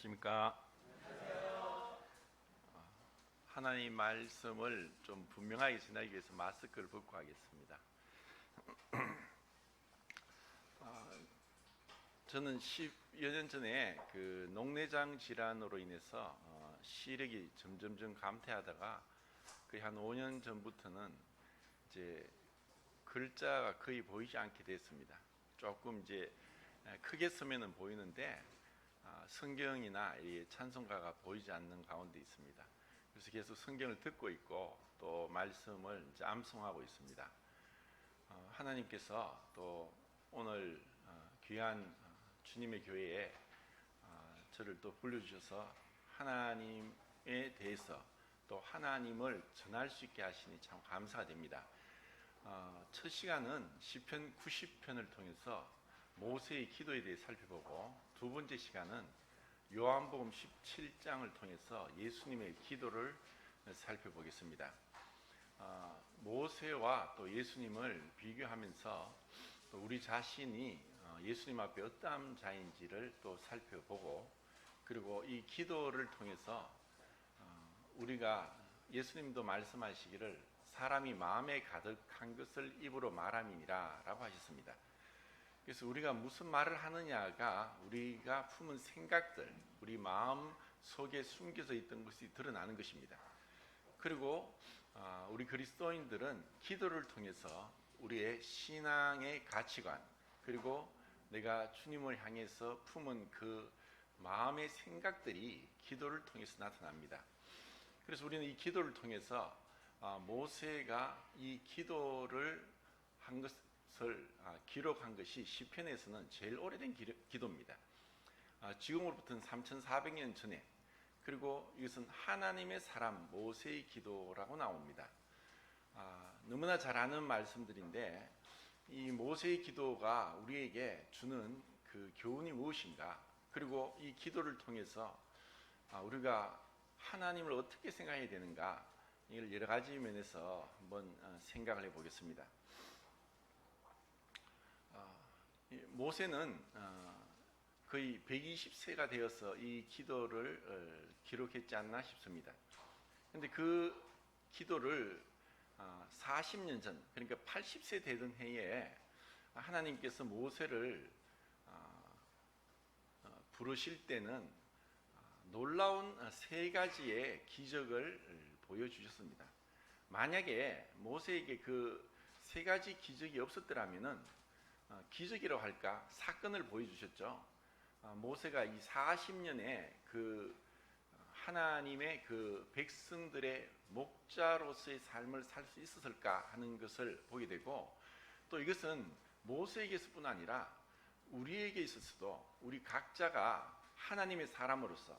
안녕하십니까. 하나님 말씀을 좀 분명하게 전하기 위해서 마스크를 벗고 하겠습니다. 저는 10여 년 전에 그 녹내장 질환으로 인해서 시력이 점점 감퇴하다가 거의 한 5년 전부터는 이제 글자가 거의 보이지 않게 됐습니다. 조금 이제 크게 쓰면은 보이는데 성경이나 이 찬송가가 보이지 않는 가운데 있습니다. 그래서 계속 성경을 듣고 있고 또 말씀을 이제 암송하고 있습니다. 하나님께서 또 오늘 귀한 주님의 교회에 저를 또 불러주셔서 하나님에 대해서 또 하나님을 전할 수 있게 하시니 참 감사됩니다. 첫 시간은 시편 90편을 통해서 모세의 기도에 대해 살펴보고, 두 번째 시간은 요한복음 17장을 통해서 예수님의 기도를 살펴보겠습니다. 모세와 또 예수님을 비교하면서 또 우리 자신이 예수님 앞에 어떠한 자인지를 또 살펴보고, 그리고 이 기도를 통해서 우리가 예수님도 말씀하시기를 사람이 마음에 가득한 것을 입으로 말함이니라 라고 하셨습니다. 그래서 우리가 무슨 말을 하느냐가 우리가 품은 생각들, 우리 마음 속에 숨겨져 있던 것이 드러나는 것입니다. 그리고 우리 그리스도인들은 기도를 통해서 우리의 신앙의 가치관, 그리고 내가 주님을 향해서 품은 그 마음의 생각들이 기도를 통해서 나타납니다. 그래서 우리는 이 기도를 통해서 모세가 이 기도를 한 것을 기록한 것이 시편에서는 제일 오래된 기도입니다. 지금으로부터는 3400년 전에, 그리고 이것은 하나님의 사람 모세의 기도라고 나옵니다. 너무나 잘 아는 말씀들인데, 이 모세의 기도가 우리에게 주는 그 교훈이 무엇인가, 그리고 이 기도를 통해서 우리가 하나님을 어떻게 생각해야 되는가, 이걸 여러 가지 면에서 한번 생각을 해보겠습니다. 모세는 거의 120세가 되어서 이 기도를 기록했지 않나 싶습니다. 그런데 그 기도를 40년 전, 그러니까 80세 되던 해에 하나님께서 모세를 부르실 때는 놀라운 세 가지의 기적을 보여주셨습니다. 만약에 모세에게 그 세 가지 기적이 없었더라면은 기적이라고 할까, 사건을 보여주셨죠. 모세가 이 40년에 그 하나님의 그 백성들의 목자로서의 삶을 살 수 있었을까 하는 것을 보게 되고, 또 이것은 모세에게서뿐 아니라 우리에게 있어서도 우리 각자가 하나님의 사람으로서,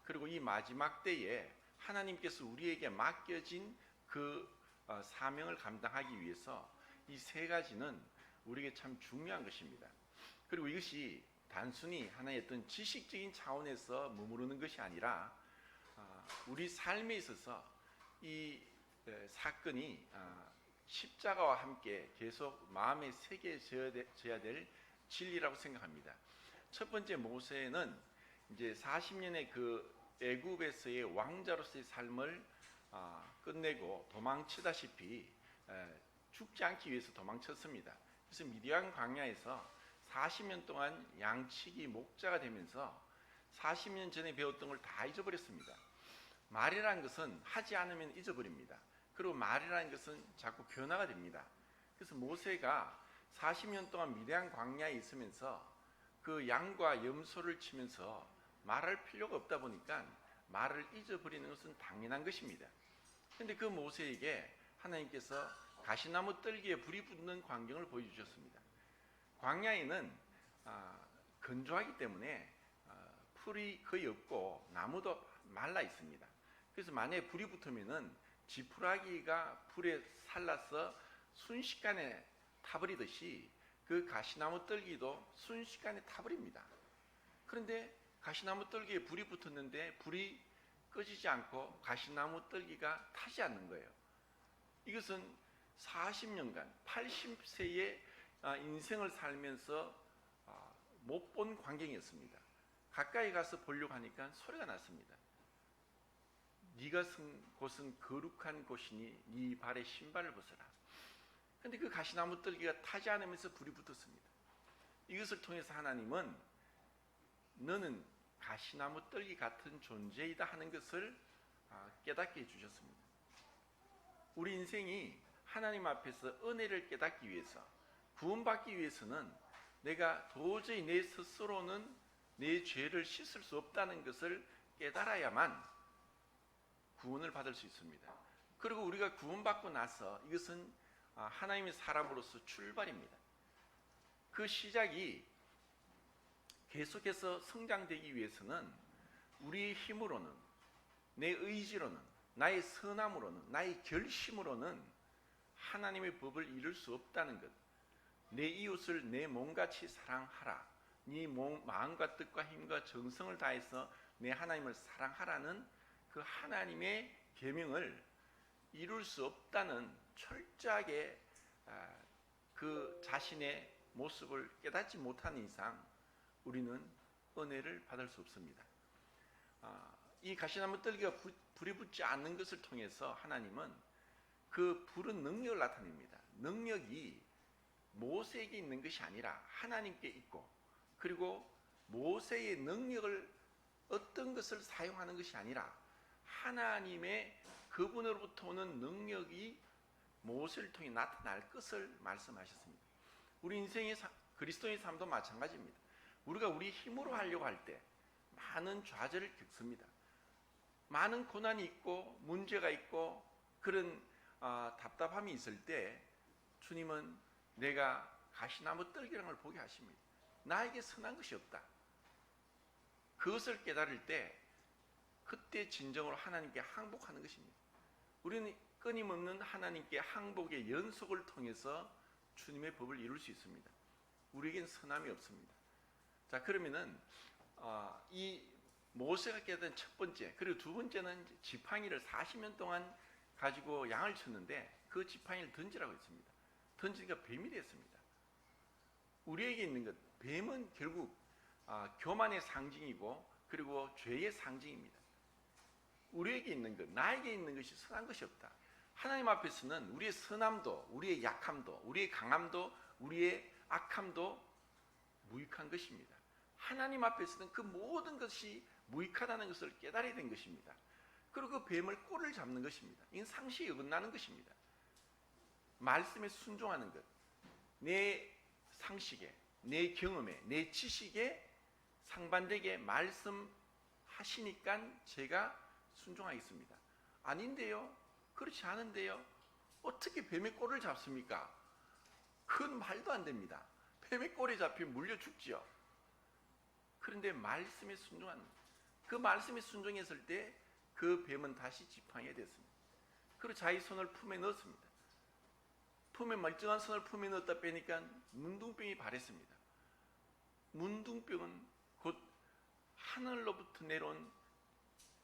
그리고 이 마지막 때에 하나님께서 우리에게 맡겨진 그 사명을 감당하기 위해서 이 세 가지는 우리에게 참 중요한 것입니다. 그리고 이것이 단순히 하나의 어떤 지식적인 차원에서 머무르는 것이 아니라 우리 삶에 있어서 이 사건이 십자가와 함께 계속 마음에 새겨져야 될 진리라고 생각합니다. 첫 번째, 모세는 이제 40년의 그 애굽에서의 왕자로서의 삶을 끝내고 도망치다시피 죽지 않기 위해서 도망쳤습니다. 그래서 미디안 광야에서 40년 동안 양치기 목자가 되면서 40년 전에 배웠던 걸 다 잊어버렸습니다. 말이라는 것은 하지 않으면 잊어버립니다. 그리고 말이라는 것은 자꾸 변화가 됩니다. 그래서 모세가 40년 동안 미디안 광야에 있으면서 그 양과 염소를 치면서 말할 필요가 없다 보니까 말을 잊어버리는 것은 당연한 것입니다. 그런데 그 모세에게 하나님께서 가시나무 뜰기에 불이 붙는 광경을 보여주셨습니다. 광야에는 건조하기 때문에 풀이 거의 없고 나무도 말라 있습니다. 그래서 만약에 불이 붙으면은 지푸라기가 불에 살라서 순식간에 타버리듯이 그 가시나무 뜰기도 순식간에 타버립니다. 그런데 가시나무 뜰기에 불이 붙었는데 불이 꺼지지 않고 가시나무 뜰기가 타지 않는 거예요. 이것은 40년간 80세의 인생을 살면서 못 본 광경이었습니다. 가까이 가서 보려고 하니까 소리가 났습니다. 네가 선 곳은 거룩한 곳이니 네 발에 신발을 벗어라. 그런데 그 가시나무 뜰기가 타지 않으면서 불이 붙었습니다. 이것을 통해서 하나님은 너는 가시나무 뜰기 같은 존재이다 하는 것을 깨닫게 해주셨습니다. 우리 인생이 하나님 앞에서 은혜를 깨닫기 위해서, 구원받기 위해서는 내가 도저히 내 스스로는 내 죄를 씻을 수 없다는 것을 깨달아야만 구원을 받을 수 있습니다. 그리고 우리가 구원받고 나서 이것은 하나님의 사람으로서 출발입니다. 그 시작이 계속해서 성장되기 위해서는 우리의 힘으로는, 내 의지로는, 나의 선함으로는, 나의 결심으로는 하나님의 법을 이룰 수 없다는 것. 내 이웃을 내 몸같이 사랑하라. 네 마음과 뜻과 힘과 정성을 다해서 내 하나님을 사랑하라는 그 하나님의 계명을 이룰 수 없다는 철저하게 그 자신의 모습을 깨닫지 못하는 이상 우리는 은혜를 받을 수 없습니다. 이 가시나무 뜰기가 불이 붙지 않는 것을 통해서 하나님은 그 불은 능력을 나타냅니다. 능력이 모세에게 있는 것이 아니라 하나님께 있고, 그리고 모세의 능력을 어떤 것을 사용하는 것이 아니라 하나님의 그분으로부터 오는 능력이 모세를 통해 나타날 것을 말씀하셨습니다. 우리 인생의 그리스도의 삶도 마찬가지입니다. 우리가 우리 힘으로 하려고 할 때 많은 좌절을 겪습니다. 많은 고난이 있고 문제가 있고 그런 답답함이 있을 때 주님은 내가 가시나무 뜰기랑을 보게 하십니다. 나에게 선한 것이 없다. 그것을 깨달을 때 그때 진정으로 하나님께 항복하는 것입니다. 우리는 끊임없는 하나님께 항복의 연속을 통해서 주님의 법을 이룰 수 있습니다. 우리에겐 선함이 없습니다. 자, 그러면은 이 모세가 깨달은 첫 번째, 그리고 두 번째는 지팡이를 40년 동안 가지고 양을 쳤는데 그 지팡이를 던지라고 했습니다. 던지니까 뱀이 됐습니다. 우리에게 있는 것, 뱀은 결국 교만의 상징이고 그리고 죄의 상징입니다. 우리에게 있는 것, 나에게 있는 것이 선한 것이 없다. 하나님 앞에서는 우리의 선함도, 우리의 약함도, 우리의 강함도, 우리의 악함도 무익한 것입니다. 하나님 앞에서는 그 모든 것이 무익하다는 것을 깨달아야 된 것입니다. 그리고 그 뱀을 꼬리를 잡는 것입니다. 이건 상식에 어긋나는 것입니다. 말씀에 순종하는 것, 내 상식에, 내 경험에, 내 지식에 상반되게 말씀하시니까 제가 순종하겠습니다. 아닌데요? 그렇지 않은데요? 어떻게 뱀의 꼬리를 잡습니까? 그건 말도 안 됩니다. 뱀의 꼬리에 잡히면 물려 죽지요. 그런데 말씀에 순종하는, 그 말씀에 순종했을 때 그 뱀은 다시 지팡이가 됐습니다. 그리고 자기 손을 품에 넣었습니다. 품에 멀쩡한 손을 품에 넣었다 빼니까 문둥병이 발했습니다. 문둥병은 곧 하늘로부터 내려온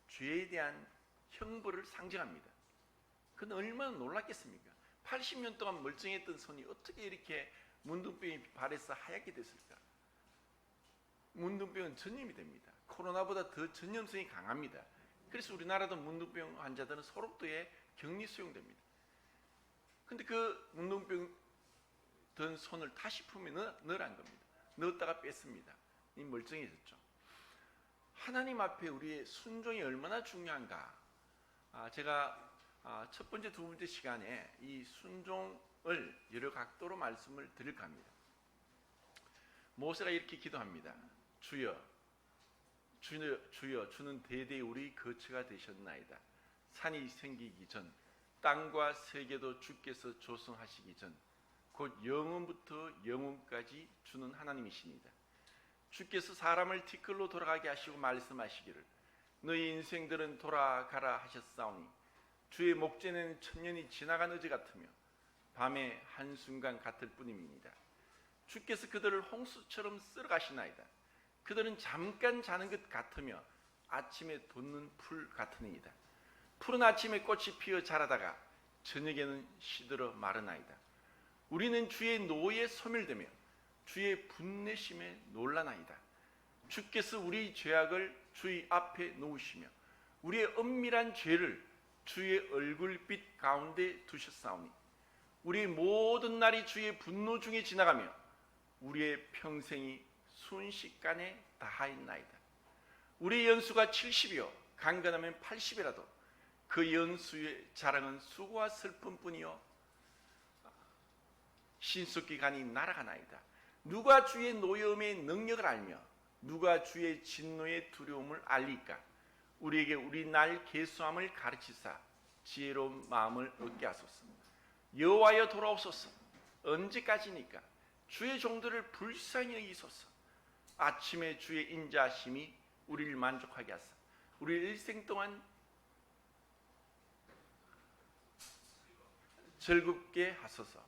죄에 대한 형벌을 상징합니다. 그는 얼마나 놀랐겠습니까? 80년 동안 멀쩡했던 손이 어떻게 이렇게 문둥병이 발해서 하얗게 됐을까? 문둥병은 전염이 됩니다. 코로나보다 더 전염성이 강합니다. 그래서 우리나라도 문둥병 환자들은 소록도에 격리 수용됩니다. 근데 그 문둥병 든 손을 다시 품에 넣으란 겁니다. 넣었다가 뺐습니다. 이 멀쩡해졌죠. 하나님 앞에 우리의 순종이 얼마나 중요한가. 제가 첫 번째, 두 번째 시간에 이 순종을 여러 각도로 말씀을 드릴까 합니다. 모세가 이렇게 기도합니다. 주여, 주는 대대에 우리 거처가 되셨나이다. 산이 생기기 전, 땅과 세계도 주께서 조성하시기 전, 곧 영원부터 영원까지 주는 하나님이십니다. 주께서 사람을 티끌로 돌아가게 하시고 말씀하시기를 너희 인생들은 돌아가라 하셨사오니 주의 목전에는 천년이 지나간 어제 같으며 밤의 한순간 같을 뿐입니다. 주께서 그들을 홍수처럼 쓸어가시나이다. 그들은 잠깐 자는 것 같으며 아침에 돋는 풀 같으니이다. 푸른 아침에 꽃이 피어 자라다가 저녁에는 시들어 마르나이다. 우리는 주의 노에 소멸되며 주의 분내심에 놀라나이다. 주께서 우리 죄악을 주의 앞에 놓으시며 우리의 은밀한 죄를 주의 얼굴빛 가운데 두셨사오니 우리의 모든 날이 주의 분노 중에 지나가며 우리의 평생이 순식간에 다하였나이다. 우리의 연수가 70이요 강건하면 80이라도 그 연수의 자랑은 수고와 슬픔뿐이요 신속기간이 날아가나이다. 누가 주의 노여움의 능력을 알며 누가 주의 진노의 두려움을 알리까? 우리에게 우리 날 계수함을 가르치사 지혜로운 마음을 얻게 하소서. 여호와여 돌아오소서. 언제까지니까? 주의 종들을 불쌍히 여기소서. 아침에 주의 인자하심이 우리를 만족하게 하사 우리 일생 동안 즐겁게 하소서.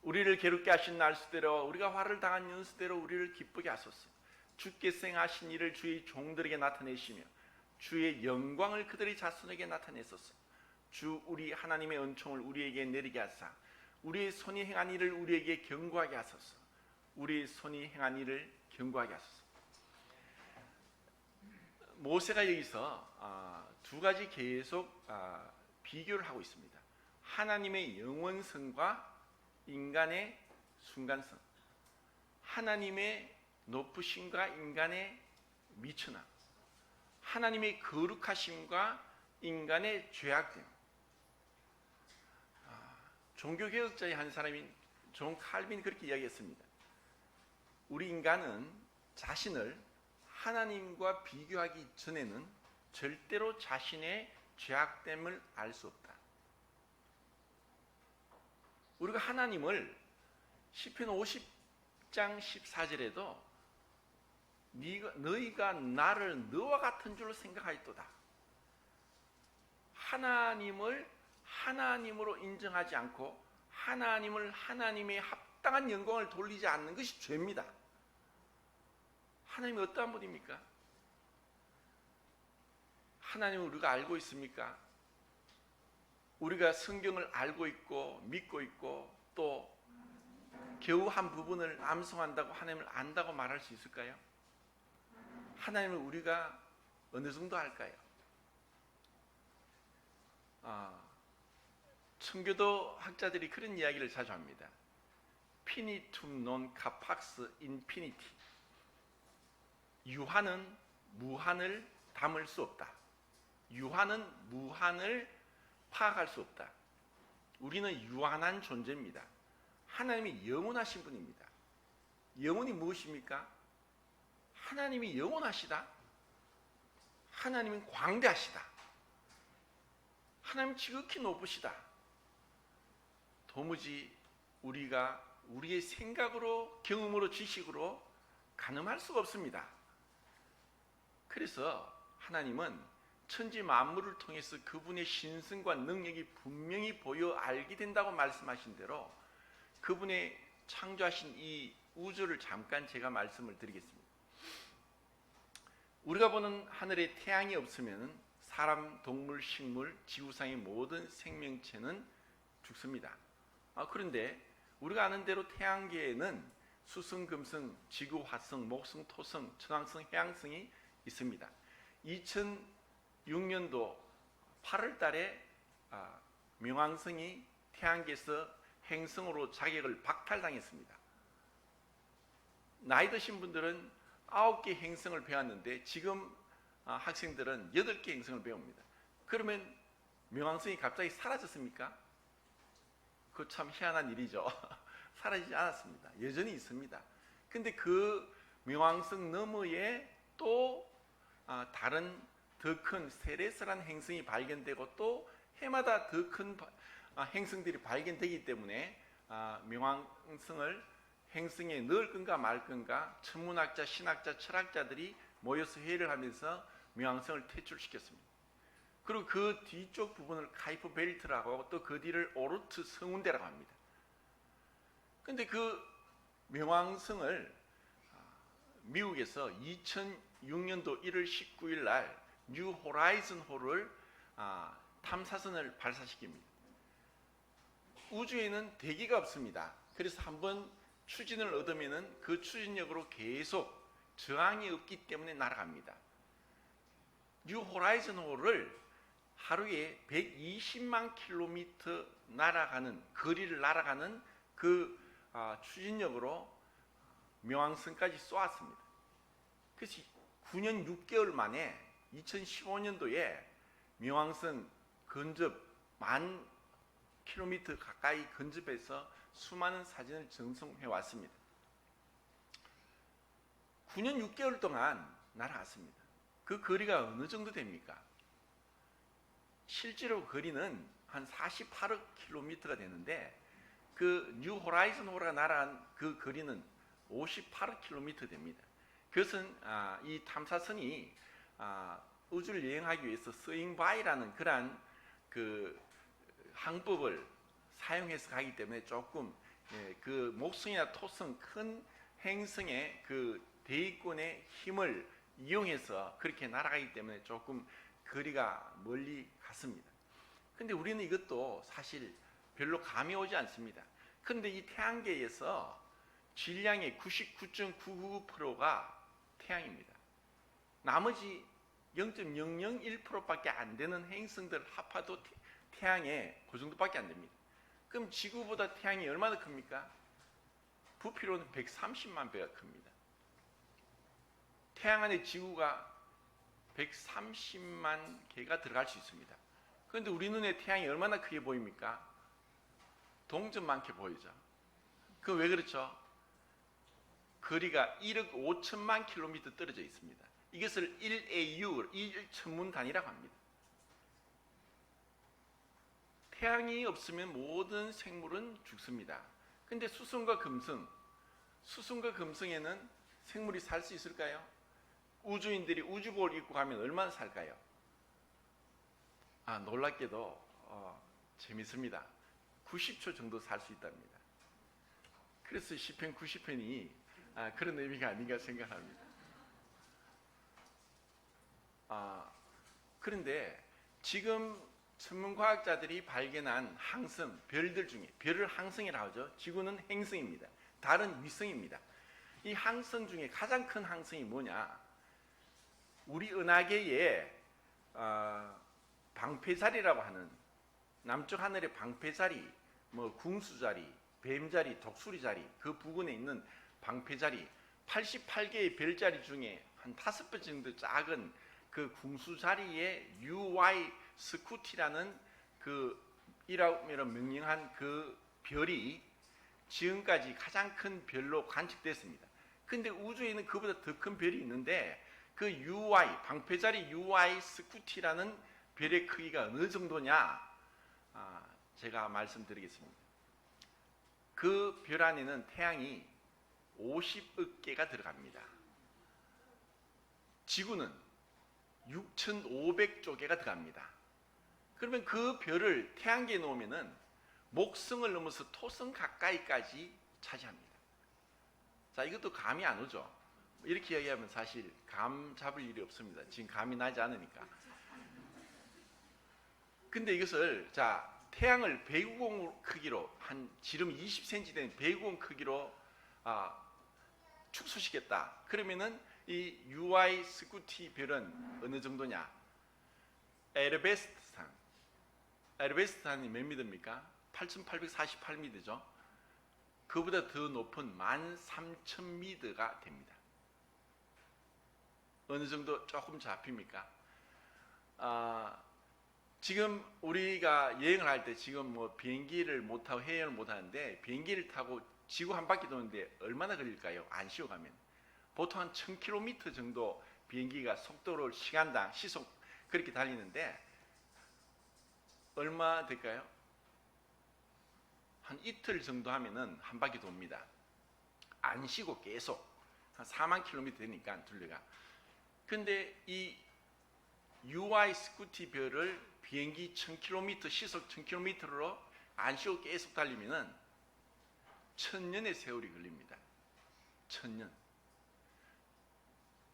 우리를 괴롭게 하신 날수대로 우리가 화를 당한 연수대로 우리를 기쁘게 하소서. 주께서 행하신 일을 주의 종들에게 나타내시며 주의 영광을 그들의 자손에게 나타내소서. 주 우리 하나님의 은총을 우리에게 내리게 하사 우리의 손이 행한 일을 우리에게 경고하게 하소서. 우리의 손이 행한 일을 경고하게 하소서. 모세가 여기서 두 가지 계속 비교를 하고 있습니다. 하나님의 영원성과 인간의 순간성, 하나님의 높으심과 인간의 미천함, 하나님의 거룩하심과 인간의 죄악됨. 종교개혁자의 한 사람인 존 칼빈이 그렇게 이야기했습니다. 우리 인간은 자신을 하나님과 비교하기 전에는 절대로 자신의 죄악됨을 알 수 없다. 우리가 하나님을 시편 50장 14절에도 너희가 나를 너와 같은 줄로 생각하였도다. 하나님을 하나님으로 인정하지 않고 하나님을 하나님의 합당한 영광을 돌리지 않는 것이 죄입니다. 하나님이 어떠한 분입니까? 하나님을 우리가 알고 있습니까? 우리가 성경을 알고 있고 믿고 있고 또 겨우 한 부분을 암송한다고 하나님을 안다고 말할 수 있을까요? 하나님을 우리가 어느 정도 알까요? 청교도 학자들이 그런 이야기를 자주 합니다. Finitum non capax infinity. 유한은 무한을 담을 수 없다. 유한은 무한을 파악할 수 없다. 우리는 유한한 존재입니다. 하나님이 영원하신 분입니다. 영원이 무엇입니까? 하나님이 영원하시다. 하나님은 광대하시다. 하나님 지극히 높으시다. 도무지 우리가 우리의 생각으로 경험으로 지식으로 가늠할 수가 없습니다. 그래서 하나님은 천지 만물을 통해서 그분의 신성과 능력이 분명히 보여 알게 된다고 말씀하신 대로 그분의 창조하신 이 우주를 잠깐 제가 말씀을 드리겠습니다. 우리가 보는 하늘에 태양이 없으면 사람, 동물, 식물, 지구상의 모든 생명체는 죽습니다. 그런데 우리가 아는 대로 태양계에는 수성, 금성, 지구, 화성, 목성, 토성, 천왕성, 해왕성이 있습니다. 2006년도 8월 달에冥王성이 태양계에서 행성으로 자격을 박탈당했습니다. 나이 드신 분들은 9개 행성을 배웠는데 지금 학생들은 8개 행성을 배웁니다. 그러면冥王성이 갑자기 사라졌습니까? 그거 참 희한한 일이죠. 사라지지 않았습니다. 여전히 있습니다. 근데 그冥王성 너머에 또 다른 더 큰 세레스라는 행성이 발견되고 또 해마다 더 큰 행성들이 발견되기 때문에冥王성을 행성에 넣을 건가 말 건가 천문학자, 신학자, 철학자들이 모여서 회의를 하면서冥王성을 퇴출시켰습니다. 그리고 그 뒤쪽 부분을 카이프 벨트라고 하고 또 그 뒤를 오르트 성운대라고 합니다. 그런데 그冥王성을 미국에서 2006년도 1월 19일 날 뉴 호라이즌 호를 탐사선을 발사시킵니다. 우주에는 대기가 없습니다. 그래서 한번 추진을 얻으면은 그 추진력으로 계속 저항이 없기 때문에 날아갑니다. 뉴 호라이즌 호를 하루에 120만 킬로미터 거리를 날아가는 그 추진력으로 명왕성까지 쏘았습니다. 그래서 9년 6개월 만에 2015년도에 명왕성 근접 10,000 킬로미터 가까이 근접해서 수많은 사진을 전송해 왔습니다. 9년 6개월 동안 날아갔습니다. 그 거리가 어느 정도 됩니까? 실제로 거리는 한 48억 킬로미터가 되는데 그 뉴 호라이즌 호가 날아간 그 거리는 58억 킬로미터 됩니다. 그것은 이 탐사선이 우주를 여행하기 위해서 서잉바이라는 그러한 그 항법을 사용해서 가기 때문에 조금 그 목성이나 토성 큰 행성의 그 대기권의 힘을 이용해서 그렇게 날아가기 때문에 조금 거리가 멀리 갔습니다. 근데 우리는 이것도 사실 별로 감이 오지 않습니다. 그런데 이 태양계에서 질량의 99.999%가 태양입니다. 나머지 0.001%밖에 안 되는 행성들 합하도 태양에 그 정도밖에 안 됩니다. 그럼 지구보다 태양이 얼마나 큽니까? 부피로는 130만 배가 큽니다. 태양 안에 지구가 130만 개가 들어갈 수 있습니다. 그런데 우리 눈에 태양이 얼마나 크게 보입니까? 동전만큼 보이죠. 그 왜 그렇죠? 거리가 1억 5천만 킬로미터 떨어져 있습니다. 이것을 1AU, 1천문 단위라고 합니다. 태양이 없으면 모든 생물은 죽습니다. 근데 수성과 금성에는 생물이 살 수 있을까요? 우주인들이 우주복을 입고 가면 얼마나 살까요? 놀랍게도 재밌습니다. 90초 정도 살 수 있답니다. 그래서 시편 90편이 그런 의미가 아닌가 생각합니다. 그런데 지금 천문과학자들이 발견한 항성, 별들 중에 별을 항성이라고 하죠. 지구는 행성입니다. 달은 위성입니다. 이 항성 중에 가장 큰 항성이 뭐냐? 우리 은하계의 방패자리라고 하는 남쪽 하늘의 방패자리, 궁수자리, 뱀자리, 독수리자리 그 부근에 있는 방패자리 88개의 별자리 중에 한 5배 정도 작은 그 궁수자리의 UY 스쿠티라는 그 이라고 명명한 그 별이 지금까지 가장 큰 별로 관측됐습니다. 근데 우주에는 그보다 더 큰 별이 있는데 그 UY 방패자리 UY 스쿠티라는 별의 크기가 어느 정도냐? 제가 말씀드리겠습니다. 그 별 안에는 태양이 50억 개가 들어갑니다. 지구는 6,500조 개가 들어갑니다. 그러면 그 별을 태양계에 놓으면은 목성을 넘어서 토성 가까이까지 차지합니다. 자, 이것도 감이 안 오죠? 이렇게 이야기하면 사실 감 잡을 일이 없습니다. 지금 감이 나지 않으니까. 근데 이것을 태양을 배구공 크기로 한 지름 20cm 되는 배구공 크기로 축소시켰다. 그러면은 이 UY 스쿠티 별은 어느 정도냐? 에르베스탄이 몇 미터입니까? 8,848미터죠. 그보다 더 높은 13,000미터가 됩니다. 어느 정도 조금 잡힙니까? 지금 우리가 여행을 할 때 지금 비행기를 못 타고 해외여행을 못 하는데 비행기를 타고 지구 한 바퀴 도는데 얼마나 걸릴까요? 안 쉬어 가면 보통 한 1,000km 정도 비행기가 속도를 시간당 시속 그렇게 달리는데 얼마 될까요? 한 이틀 정도 하면은 한 바퀴 돕니다. 안 쉬고 계속 한 4만 킬로미터 되니까 둘레가. 근데 이 UY 스쿠티 별을 비행기 1,000km 시속 1,000km로 안 쉬고 계속 달리면은 1,000년의 세월이 걸립니다. 1,000년.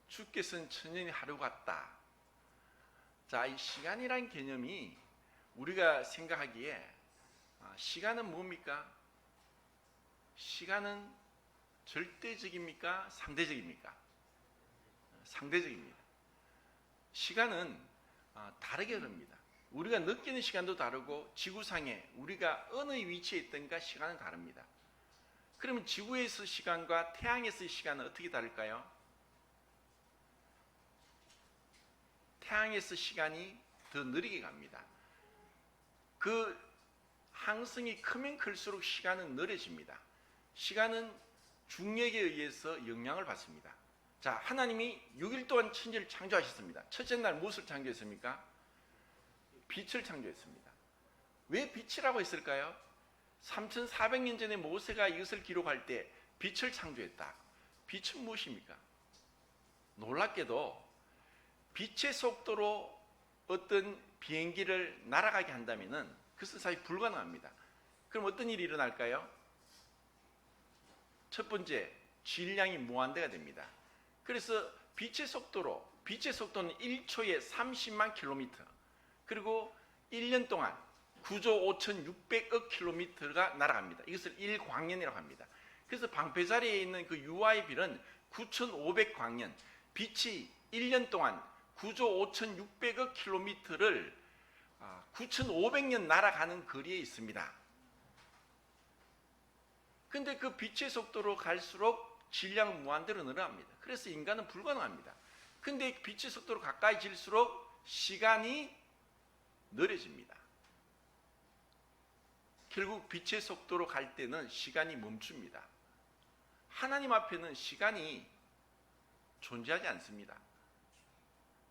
주께서는 1,000년이 하루 같다. 자, 이 시간이란 개념이 우리가 생각하기에 시간은 뭡니까? 시간은 절대적입니까? 상대적입니까? 상대적입니다. 시간은 다르게 흐릅니다. 우리가 느끼는 시간도 다르고 지구상에 우리가 어느 위치에 있든가 시간은 다릅니다. 그러면 지구에서 시간과 태양에서의 시간은 어떻게 다를까요? 태양에서 시간이 더 느리게 갑니다. 그 항성이 크면 클수록 시간은 느려집니다. 시간은 중력에 의해서 영향을 받습니다. 자, 하나님이 6일 동안 천지를 창조하셨습니다. 첫째 날 무엇을 창조했습니까? 빛을 창조했습니다. 왜 빛이라고 했을까요? 3400년 전에 모세가 이것을 기록할 때 빛을 창조했다. 빛은 무엇입니까? 놀랍게도 빛의 속도로 어떤 비행기를 날아가게 한다면 그것은 사실 불가능합니다. 그럼 어떤 일이 일어날까요? 첫 번째, 질량이 무한대가 됩니다. 그래서 빛의 속도는 1초에 30만 킬로미터, 그리고 1년 동안 9조 5,600억 킬로미터가 날아갑니다. 이것을 1광년이라고 합니다. 그래서 방패자리에 있는 그 UIB는 9,500광년, 빛이 1년 동안 9조 5,600억 킬로미터를 9,500년 날아가는 거리에 있습니다. 근데 그 빛의 속도로 갈수록 질량은 무한대로 늘어납니다. 그래서 인간은 불가능합니다. 근데 빛의 속도로 가까이 질수록 시간이 느려집니다. 결국 빛의 속도로 갈 때는 시간이 멈춥니다. 하나님 앞에는 시간이 존재하지 않습니다.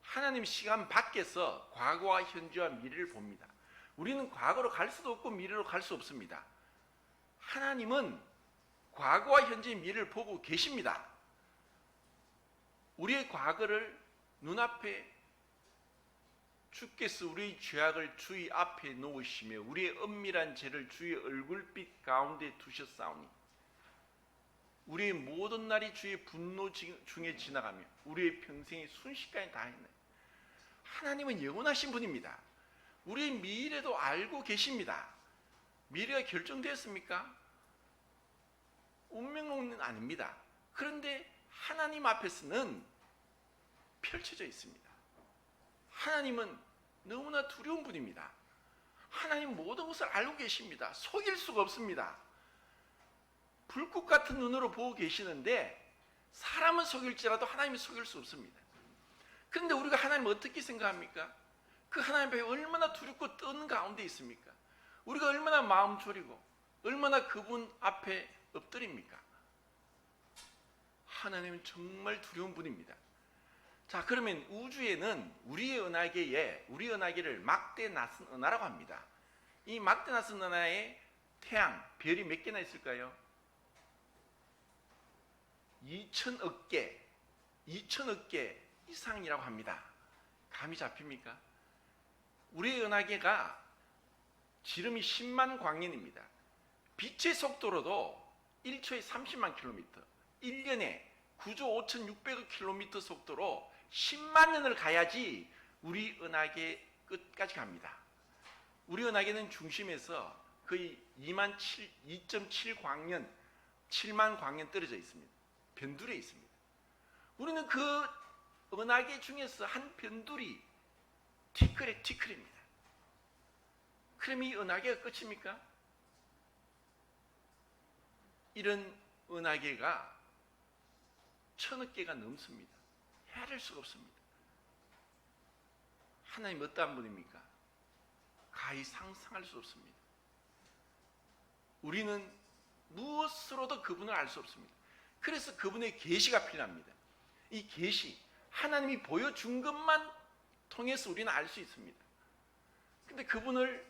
하나님 시간 밖에서 과거와 현재와 미래를 봅니다. 우리는 과거로 갈 수도 없고 미래로 갈 수 없습니다. 하나님은 과거와 현재 미래를 보고 계십니다. 우리의 과거를 눈앞에 주께서 우리의 죄악을 주의 앞에 놓으시며 우리의 은밀한 죄를 주의 얼굴빛 가운데 두셨사오니 우리의 모든 날이 주의 분노 중에 지나가며 우리의 평생이 순식간에 다했네. 하나님은 영원하신 분입니다. 우리의 미래도 알고 계십니다. 미래가 결정되었습니까? 운명론은 아닙니다. 그런데 하나님 앞에서는 펼쳐져 있습니다. 하나님은 너무나 두려운 분입니다. 하나님 모든 것을 알고 계십니다. 속일 수가 없습니다. 불꽃 같은 눈으로 보고 계시는데 사람은 속일지라도 하나님은 속일 수 없습니다. 그런데 우리가 하나님을 어떻게 생각합니까? 그 하나님 앞에 얼마나 두렵고 떠는 가운데 있습니까? 우리가 얼마나 마음 졸이고 얼마나 그분 앞에 엎드립니까? 하나님은 정말 두려운 분입니다. 자, 그러면 우주에는 우리 은하계를 막대 낯선 은하라고 합니다. 이 막대 낯선 은하에 태양, 별이 몇 개나 있을까요? 2천억 개 이상이라고 합니다. 감이 잡힙니까? 우리의 은하계가 지름이 10만 광년입니다. 빛의 속도로도 1초에 30만 킬로미터, 1년에 9조 5,600억 킬로미터 속도로 10만 년을 가야지 우리 은하계 끝까지 갑니다. 우리 은하계는 중심에서 거의 2.7 광년, 7만 광년 떨어져 있습니다. 변두리에 있습니다. 우리는 그 은하계 중에서 한 변두리 티끌입니다. 그럼 이 은하계가 끝입니까? 이런 은하계가 1,000억 개가 넘습니다. 헤아릴 수가 없습니다. 하나님 어떠한 분입니까? 가히 상상할 수 없습니다. 우리는 무엇으로도 그분을 알 수 없습니다. 그래서 그분의 계시가 필요합니다. 이 계시, 하나님이 보여준 것만 통해서 우리는 알 수 있습니다. 근데 그분을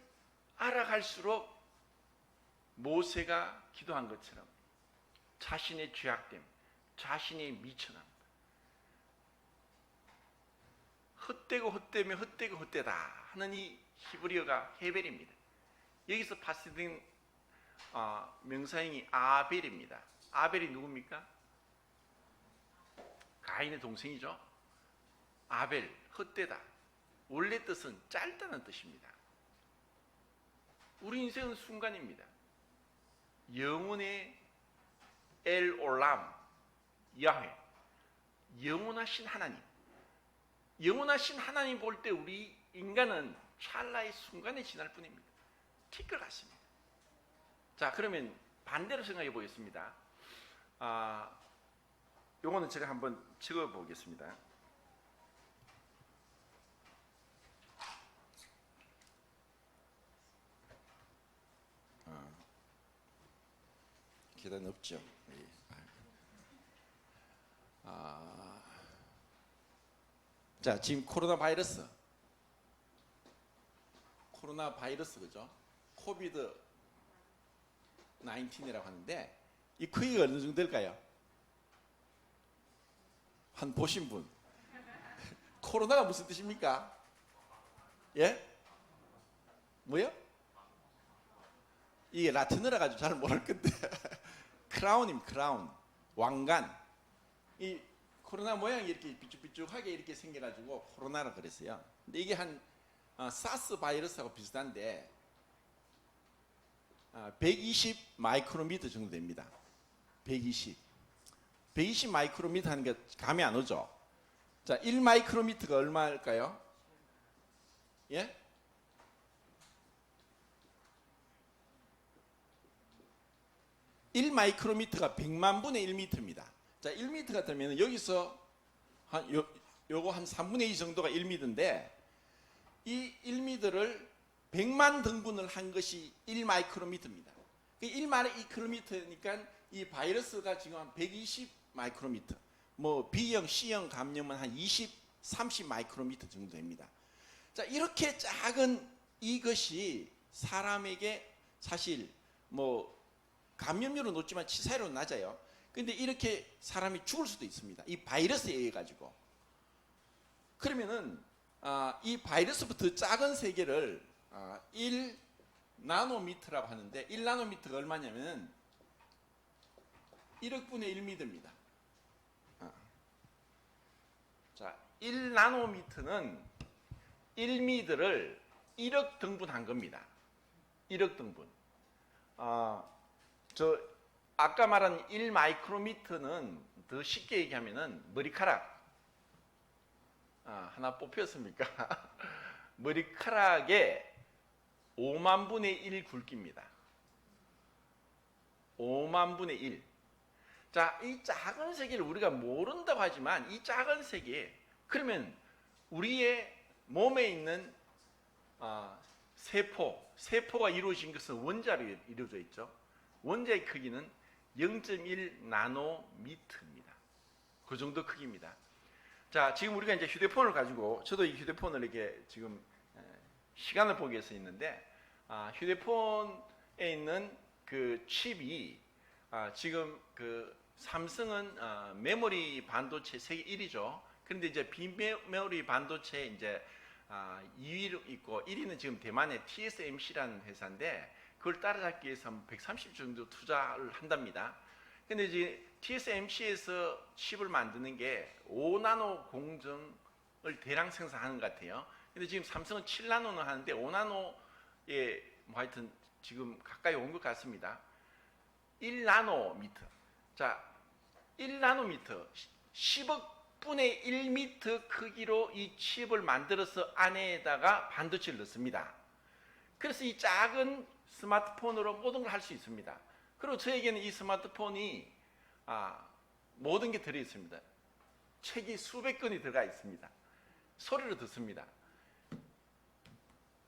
알아갈수록 모세가 기도한 것처럼 자신의 죄악됨, 자신의 미천함, 헛되고 헛되다 하는 이 히브리어가 헤벨입니다. 여기서 파스된 명사형이 아벨입니다. 아벨이 누굽니까? 가인의 동생이죠. 아벨, 헛되다. 원래 뜻은 짧다는 뜻입니다. 우리 인생은 순간입니다. 영혼의 엘 올람, 야훼, 영원하신 하나님, 영원하신 하나님 볼 때 우리 인간은 찰나의 순간에 지날 뿐입니다. 티끌 같습니다. 자, 그러면 반대로 생각해 보겠습니다. 요거는 제가 한번 적어 보겠습니다. 계단 없죠. 자, 지금 코로나 바이러스 그죠? 코비드 19이라고 하는데 이 크기가 어느 정도 될까요? 한 보신 분. 코로나가 무슨 뜻입니까? 예? 뭐요? 이게 라틴어라 가지고 잘 모를 건데 크라운입니다. 크라운, 왕관. 이 코로나 모양이 이렇게 삐쭉삐쭉하게 이렇게 생겨가지고 코로나라 그랬어요. 근데 이게 한 사스 바이러스하고 비슷한데 120 마이크로미터 정도 됩니다. 120 마이크로미터 하는 게 감이 안 오죠? 자, 1 마이크로미터가 얼마일까요? 예? 일 마이크로미터가 100만 분의 1미터입니다. 자, 1미터가 되면 여기서 요거 한 3분의 2 정도가 1미터인데 이 1미터를 100만 등분을 한 것이 1 마이크로미터입니다. 1 마이크로미터니까 이 바이러스가 지금 한 120 마이크로미터, 뭐 B형, C형 감염은 한 20, 30 마이크로미터 정도 됩니다. 자, 이렇게 작은 이것이 사람에게 사실 뭐 감염률은 높지만 치사율은 낮아요. 근데 이렇게 사람이 죽을 수도 있습니다. 이 바이러스에 의해 가지고. 그러면은 이 바이러스부터 작은 세계를 1 나노미터라고 하는데 1 나노미터가 얼마냐면은 1억 분의 1미터입니다. 자, 1 나노미터는 1미터를 1억 등분한 겁니다. 1억 등분. 아까 말한 1 마이크로미터는 더 쉽게 얘기하면은 머리카락 하나 뽑혔습니까? 머리카락의 5만 분의 1 굵기입니다. 5만 분의 1. 자, 이 작은 세계를 우리가 모른다고 하지만 이 작은 세계, 그러면 우리의 몸에 있는 세포가 이루어진 것은 원자로 이루어져 있죠. 원자의 크기는 0.1 나노미터입니다. 그 정도 크기입니다. 자, 지금 우리가 이제 휴대폰을 가지고, 저도 이 휴대폰을 이렇게 지금 시간을 보기 위해서 있는데, 휴대폰에 있는 그 칩이 지금 그 삼성은 메모리 반도체 세계 1위죠. 그런데 이제 비메모리 반도체 이제 2위로 있고 1위는 지금 대만의 TSMC라는 회사인데 그걸 따라잡기 위해서 130 정도 투자를 한답니다. 근데 이제 TSMC에서 칩을 만드는 게 5나노 공정을 대량 생산하는 것 같아요. 근데 지금 삼성은 7나노는 하는데 5나노에 뭐 하여튼 지금 가까이 온 것 같습니다. 1나노미터. 자, 1나노미터 10억 분의 1미터 크기로 이 칩을 만들어서 안에다가 반도체를 넣습니다. 그래서 이 작은 스마트폰으로 모든 걸 할 수 있습니다. 그리고 저에게는 이 스마트폰이 모든 게 들어있습니다. 책이 수백 권이 들어가 있습니다. 소리로 듣습니다.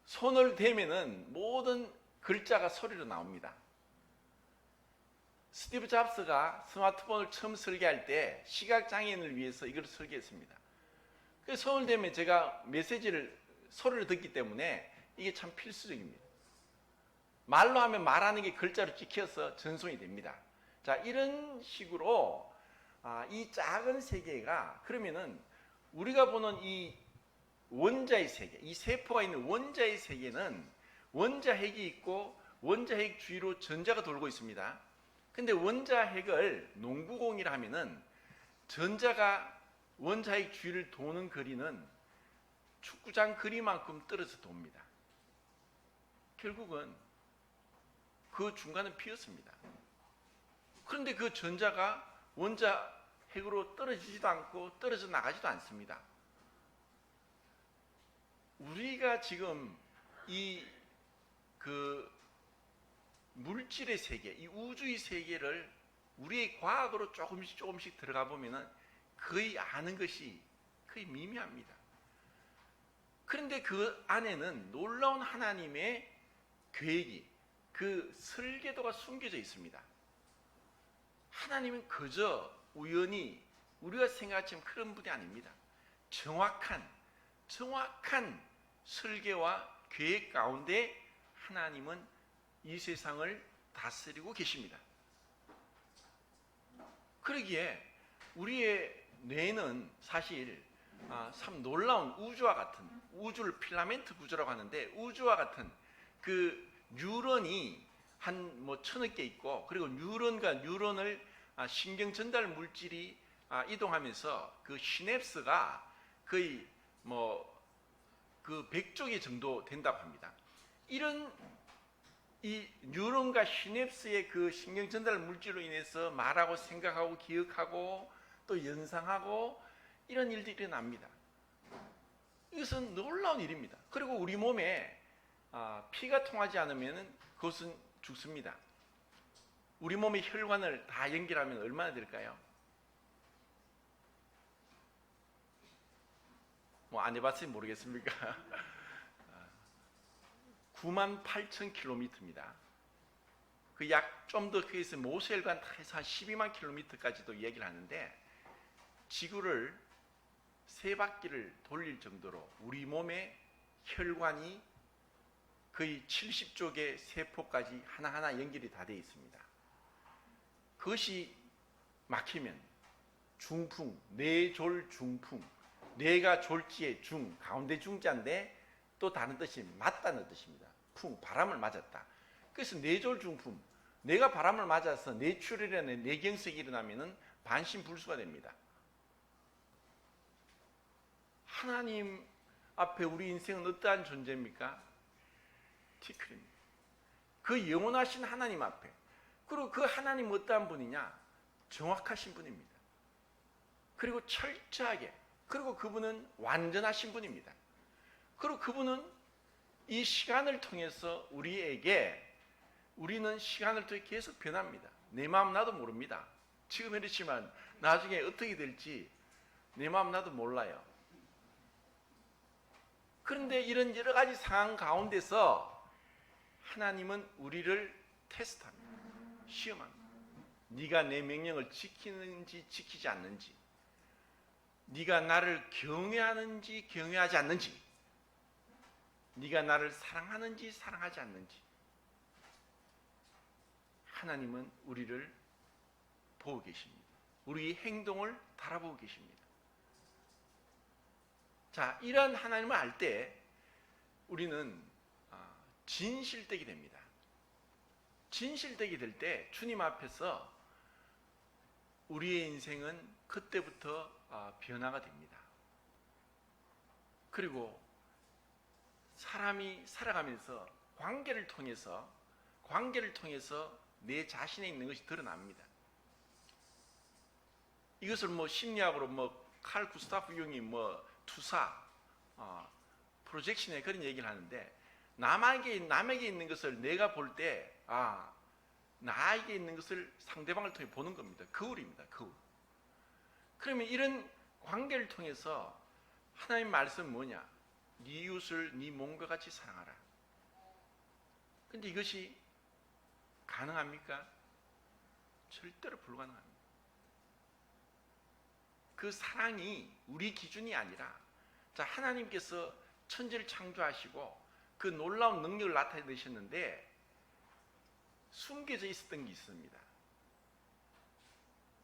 손을 대면은 모든 글자가 소리로 나옵니다. 스티브 잡스가 스마트폰을 처음 설계할 때 시각장애인을 위해서 이걸 설계했습니다. 그래서 손을 대면 제가 메시지를 소리로 듣기 때문에 이게 참 필수적입니다. 말로 하면 말하는 게 글자로 찍혀서 전송이 됩니다. 자, 이런 식으로 이 작은 세계가, 그러면은 우리가 보는 이 원자의 세계, 이 세포가 있는 원자의 세계는 원자핵이 있고 원자핵 주위로 전자가 돌고 있습니다. 근데 원자핵을 농구공이라 하면은 전자가 원자핵 주위를 도는 거리는 축구장 거리만큼 떨어져 돕니다. 결국은 그 중간은 비었습니다. 그런데 그 전자가 원자핵 핵으로 떨어지지도 않고 떨어져 나가지도 않습니다. 우리가 지금 이 물질의 세계, 이 우주의 세계를 우리의 과학으로 조금씩 들어가 보면은 거의 아는 것이 거의 미미합니다. 그런데 그 안에는 놀라운 하나님의 계획이, 그 설계도가 숨겨져 있습니다. 하나님은 그저 우연히 우리가 생각하지만 그런 분이 아닙니다. 정확한 설계와 계획 가운데 하나님은 이 세상을 다스리고 계십니다. 그러기에 우리의 뇌는 사실 참 놀라운 우주와 같은, 우주를 필라멘트 구조라고 하는데, 우주와 같은 그 뉴런이 한 뭐 1000억 개 있고, 그리고 뉴런과 뉴런을 신경 전달 물질이 이동하면서 그 시냅스가 거의 그 100조 개 정도 된다고 합니다. 이런 이 뉴런과 시냅스의 그 신경 전달 물질로 인해서 말하고 생각하고 기억하고 또 연상하고 이런 일들이 일어납니다. 이것은 놀라운 일입니다. 그리고 우리 몸에 피가 통하지 않으면 그것은 죽습니다. 우리 몸의 혈관을 다 연결하면 얼마나 될까요? 뭐 안 해봤으면 모르겠습니까? 98,000km입니다. 그 약 좀 더 크게 해서 모세혈관 다 해서 한 12만 km까지도 얘기를 하는데, 지구를 3바퀴를 돌릴 정도로 우리 몸의 혈관이 거의 70조 개 세포까지 하나하나 연결이 다 되어 있습니다. 그것이 막히면 중풍, 뇌졸 중풍, 뇌가 졸지의 중, 가운데 중자인데 또 다른 뜻이 맞다는 뜻입니다. 풍, 바람을 맞았다. 그래서 뇌졸 중풍, 뇌가 바람을 맞아서 뇌출혈이라는 뇌경색이 일어나면 반신불수가 됩니다. 하나님 앞에 우리 인생은 어떠한 존재입니까? 티끌입니다. 그 영원하신 하나님 앞에, 그리고 그 하나님 어떠한 분이냐? 정확하신 분입니다. 그리고 철저하게, 그리고 그분은 완전하신 분입니다. 그리고 그분은 이 시간을 통해서 우리는 시간을 통해 계속 변합니다. 내 마음 나도 모릅니다. 지금 이렇지만 나중에 어떻게 될지 내 마음 나도 몰라요. 그런데 이런 여러 가지 상황 가운데서 하나님은 우리를 테스트합니다. 시험합니다. 네가 내 명령을 지키는지 지키지 않는지, 네가 나를 경외하는지 경외하지 않는지, 네가 나를 사랑하는지 사랑하지 않는지, 하나님은 우리를 보고 계십니다. 우리의 행동을 달아보고 계십니다. 자, 이러한 하나님을 알 때 우리는 진실되게 됩니다. 진실되게 될 때 주님 앞에서 우리의 인생은 그때부터 변화가 됩니다. 그리고 사람이 살아가면서 관계를 통해서 내 자신에 있는 것이 드러납니다. 이것을 심리학으로 칼 구스타프 융이 투사, 프로젝션에 그런 얘기를 하는데, 남에게 있는 것을 내가 볼 때, 나에게 있는 것을 상대방을 통해 보는 겁니다. 거울입니다. 거울. 그러면 이런 관계를 통해서 하나님 말씀은 뭐냐? 네 이웃을 네 몸과 같이 사랑하라. 근데 이것이 가능합니까? 절대로 불가능합니다. 그 사랑이 우리 기준이 아니라, 자, 하나님께서 천지를 창조하시고 그 놀라운 능력을 나타내셨는데 숨겨져 있었던 게 있습니다.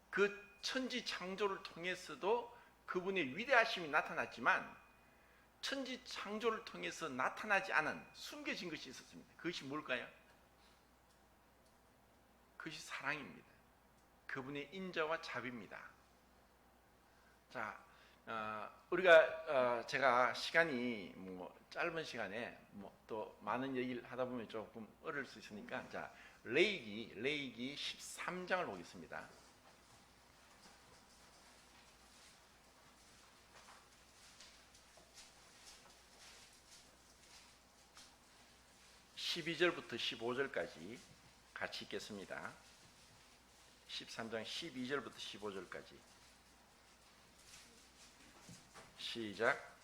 그 천지 창조를 통해서도 그분의 위대하심이 나타났지만, 천지 창조를 통해서 나타나지 않은 숨겨진 것이 있었습니다. 그것이 뭘까요? 그것이 사랑입니다. 그분의 인자와 자비입니다. 자, 제가 시간이 짧은 시간에 또 많은 얘기를 하다 보면 조금 어려울 수 있으니까, 자, 레위기 13장을 보겠습니다. 12절부터 15절까지 같이 읽겠습니다. 13장 12절부터 15절까지 시작.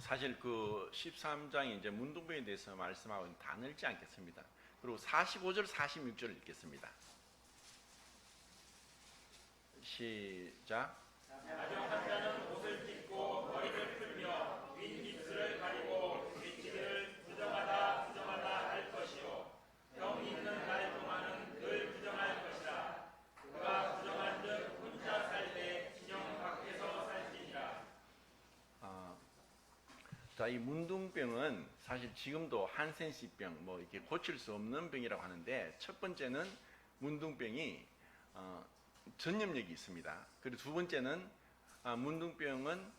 사실 그 13장이 이제 문둥병에 대해서 말씀하고 다 늘지 않겠습니다. 그리고 45절, 46절 읽겠습니다. 시작. 가정 환자는 옷을 찢고 머리를 풀며 빈 입술을 가리고 위치를 부정하다 할 것이요 병 있는 날 동안은 늘 부정할 것이라. 그가 부정한즉 혼자 살 때 진영 밖에서 살지니라. 자, 이 문둥병은 사실 지금도 한센시병 뭐 이렇게 고칠 수 없는 병이라고 하는데, 첫 번째는 문둥병이 전염력이 있습니다. 그리고 두 번째는 문둥병은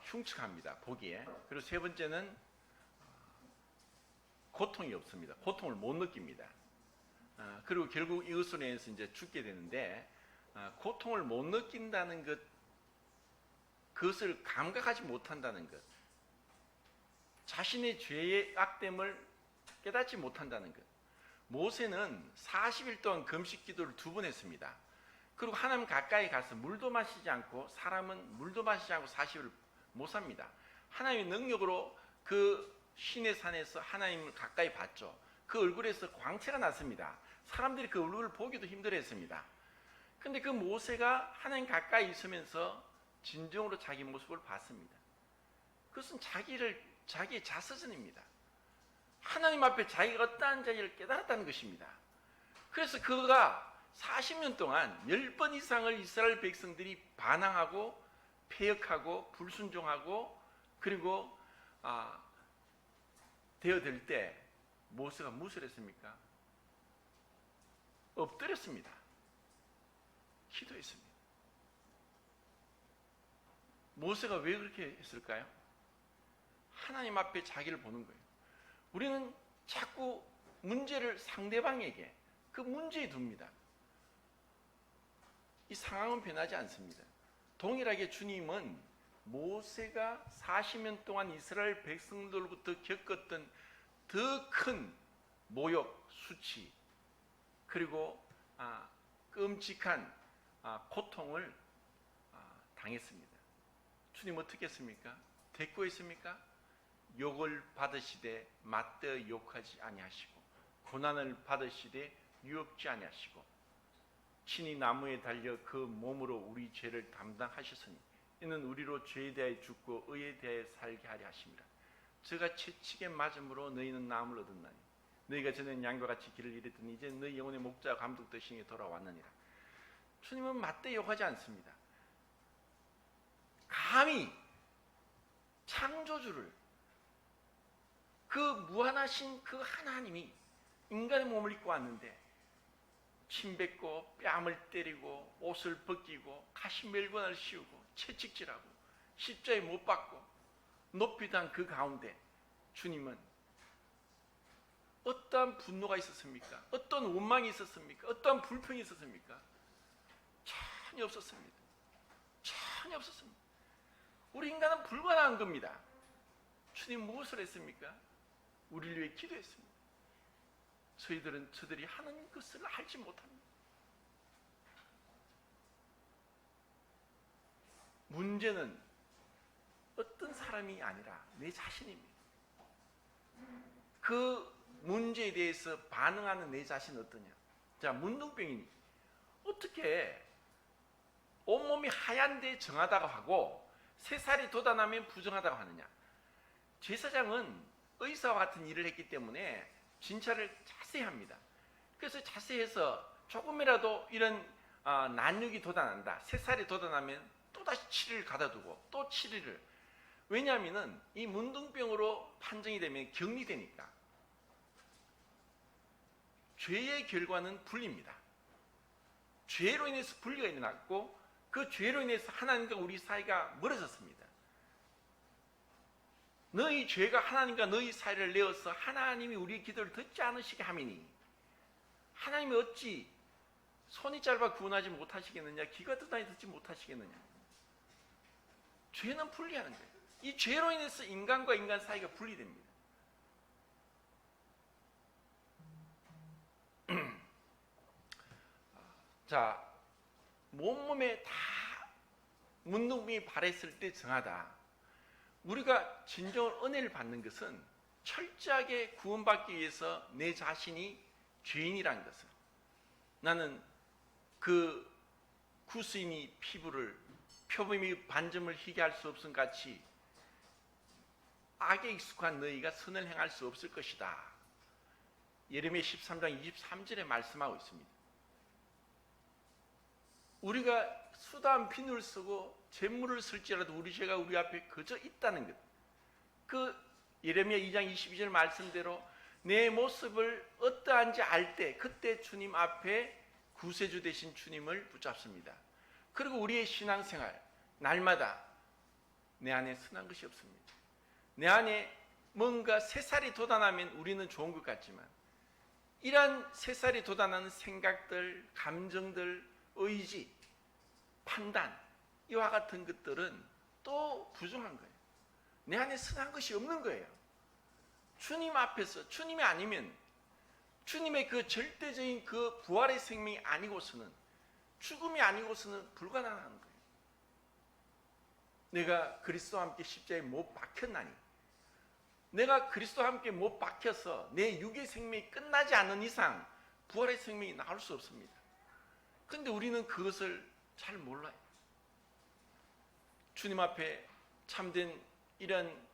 흉측합니다, 보기에. 그리고 세 번째는 고통이 없습니다. 고통을 못 느낍니다. 그리고 결국 이것으로 인해서 이제 죽게 되는데, 고통을 못 느낀다는 것, 그것을 감각하지 못한다는 것, 자신의 죄의 악됨을 깨닫지 못한다는 것. 모세는 40일 동안 금식 기도를 2번 했습니다. 그리고 하나님 가까이 가서 물도 마시지 않고, 사람은 물도 마시지 않고 40일 못 삽니다. 하나님의 능력으로 그 시내 산에서 하나님을 가까이 봤죠. 그 얼굴에서 광채가 났습니다. 사람들이 그 얼굴을 보기도 힘들어했습니다. 그런데 그 모세가 하나님 가까이 있으면서 진정으로 자기 모습을 봤습니다. 그것은 자기의 자서전입니다. 하나님 앞에 자기가 어떠한 자기를 깨달았다는 것입니다. 그래서 그가 40년 동안 10번 이상을 이스라엘 백성들이 반항하고 폐역하고 불순종하고 그리고 되어들 때 모세가 무엇을 했습니까? 엎드렸습니다. 기도했습니다. 모세가 왜 그렇게 했을까요? 하나님 앞에 자기를 보는 거예요. 우리는 자꾸 문제를 상대방에게, 그 문제에 둡니다. 이 상황은 변하지 않습니다. 동일하게 주님은 모세가 40년 동안 이스라엘 백성들로부터 겪었던 더 큰 모욕, 수치, 그리고 끔찍한 고통을 당했습니다. 주님 어떻게 했습니까? 대꾸했습니까? 욕을 받으시되 맞대어 욕하지 아니하시고, 고난을 받으시되 유업지 아니하시고, 친히 나무에 달려 그 몸으로 우리 죄를 담당하셨으니 이는 우리로 죄에 대하여 죽고 의에 대하여 살게 하려 하심이라. 저가 채찍에 맞음으로 너희는 나음을 얻었나니 너희가 전에 양과 같이 길을 잃었더니 이제 너희 영혼의 목자와 감독 되시니 돌아왔느니라. 주님은 맞대어 욕하지 않습니다. 감히 창조주를, 그 무한하신 그 하나님이 인간의 몸을 입고 왔는데 침뱉고 뺨을 때리고 옷을 벗기고 가시멜건을 씌우고 채찍질하고 십자에 못 박고 높이 단 그 가운데 주님은 어떠한 분노가 있었습니까? 어떤 원망이 있었습니까? 어떠한 불평이 있었습니까? 전혀 없었습니다. 전혀 없었습니다. 우리 인간은 불가능한 겁니다. 주님 무엇을 했습니까? 우리를 위해 기도했습니다. 저들이 하는 것을 알지 못합니다. 문제는 어떤 사람이 아니라 내 자신입니다. 그 문제에 대해서 반응하는 내 자신은 어떠냐? 자, 문둥병이니 어떻게 온몸이 하얀데 정하다고 하고 새살이 돋아나면 부정하다고 하느냐? 제사장은 의사와 같은 일을 했기 때문에 진찰을 자세히 합니다. 그래서 자세해서 조금이라도 이런 난육이 돋아난다, 새살이 돋아나면 또다시 7일을 가둬두고 또 7일을, 왜냐하면 이 문둥병으로 판정이 되면 격리되니까 죄의 결과는 분리입니다. 죄로 인해서 분리가 일어났고 그 죄로 인해서 하나님과 우리 사이가 멀어졌습니다. 너희 죄가 하나님과 너희 사이를 내어서 하나님이 우리 기도를 듣지 않으시게 함이니 하나님이 어찌 손이 짧아 구원하지 못하시겠느냐, 귀가 듣다니 듣지 못하시겠느냐. 죄는 분리하는 거예요. 이 죄로 인해서 인간과 인간 사이가 분리됩니다. 자, 몸몸에 다 문둥병이 발했을 때 정하다. 우리가 진정한 은혜를 받는 것은 철저하게 구원받기 위해서 내 자신이 죄인이라는 것을, 나는 그 구스인이 피부를 표범이 반점을 희게 할 수 없음 같이 악에 익숙한 너희가 선을 행할 수 없을 것이다. 예레미야 13장 23절에 말씀하고 있습니다. 우리가 수다한 비누를 쓰고 잿물을 쓸지라도 우리 죄가 우리 앞에 그저 있다는 것. 그 예레미야 2장 22절 말씀대로 내 모습을 어떠한지 알 때 그때 주님 앞에 구세주 되신 주님을 붙잡습니다. 그리고 우리의 신앙생활 날마다 내 안에 선한 것이 없습니다. 내 안에 뭔가 새살이 돋아나면 우리는 좋은 것 같지만 이러한 새살이 돋아나는 생각들, 감정들, 의지, 판단 이와 같은 것들은 또 부정한 거예요. 내 안에 선한 것이 없는 거예요. 주님 앞에서 주님이 아니면 주님의 그 절대적인 그 부활의 생명이 아니고서는 죽음이 아니고서는 불가능한 거예요. 내가 그리스도와 함께 십자가에 못 박혔나니 내가 그리스도와 함께 못 박혀서 내 육의 생명이 끝나지 않는 이상 부활의 생명이 나올 수 없습니다. 그런데 우리는 그것을 잘 몰라요. 주님 앞에 참된 이런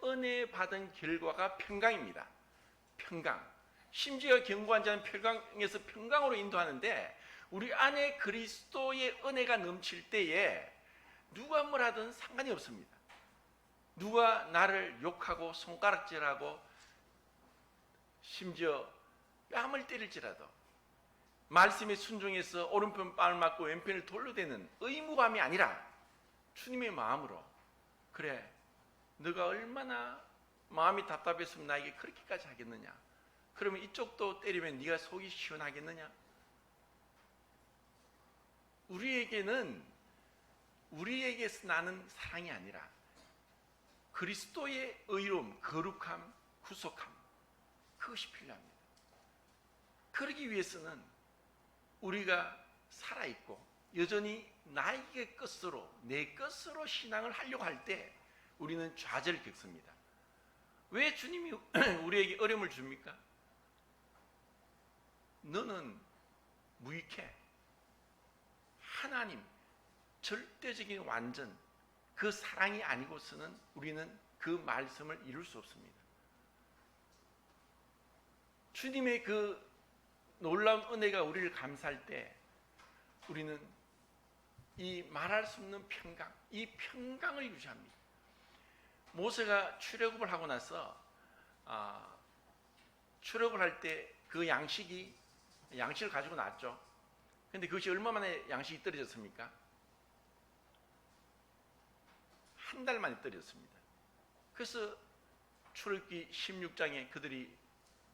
은혜 받은 결과가 평강입니다. 평강. 심지어 견고한 자는 평강에서 평강으로 인도하는데 우리 안에 그리스도의 은혜가 넘칠 때에 누가 뭘 하든 상관이 없습니다. 누가 나를 욕하고 손가락질하고 심지어 뺨을 때릴지라도 말씀에 순종해서 오른편 뺨을 맞고 왼편을 돌려대는 의무감이 아니라 주님의 마음으로, 그래 너가 얼마나 마음이 답답했으면 나에게 그렇게까지 하겠느냐, 그러면 이쪽도 때리면 네가 속이 시원하겠느냐. 우리에게서 나는 사랑이 아니라 그리스도의 의로움, 거룩함, 구속함, 그것이 필요합니다. 그러기 위해서는 우리가 살아있고 여전히 나에게 것으로, 내 것으로 신앙을 하려고 할 때 우리는 좌절을 겪습니다. 왜 주님이 우리에게 어려움을 줍니까? 너는 무익해. 하나님 절대적인 완전, 그 사랑이 아니고서는 우리는 그 말씀을 이룰 수 없습니다. 주님의 그 놀라운 은혜가 우리를 감사할 때 우리는 이 말할 수 없는 평강, 이 평강을 유지합니다. 모세가 출애굽을 하고 나서 출애굽을 할 때 그 양식을 가지고 나왔죠. 그런데 그것이 얼마 만에 양식이 떨어졌습니까? 한 달 만에 떨어졌습니다. 그래서 출애굽기 16장에 그들이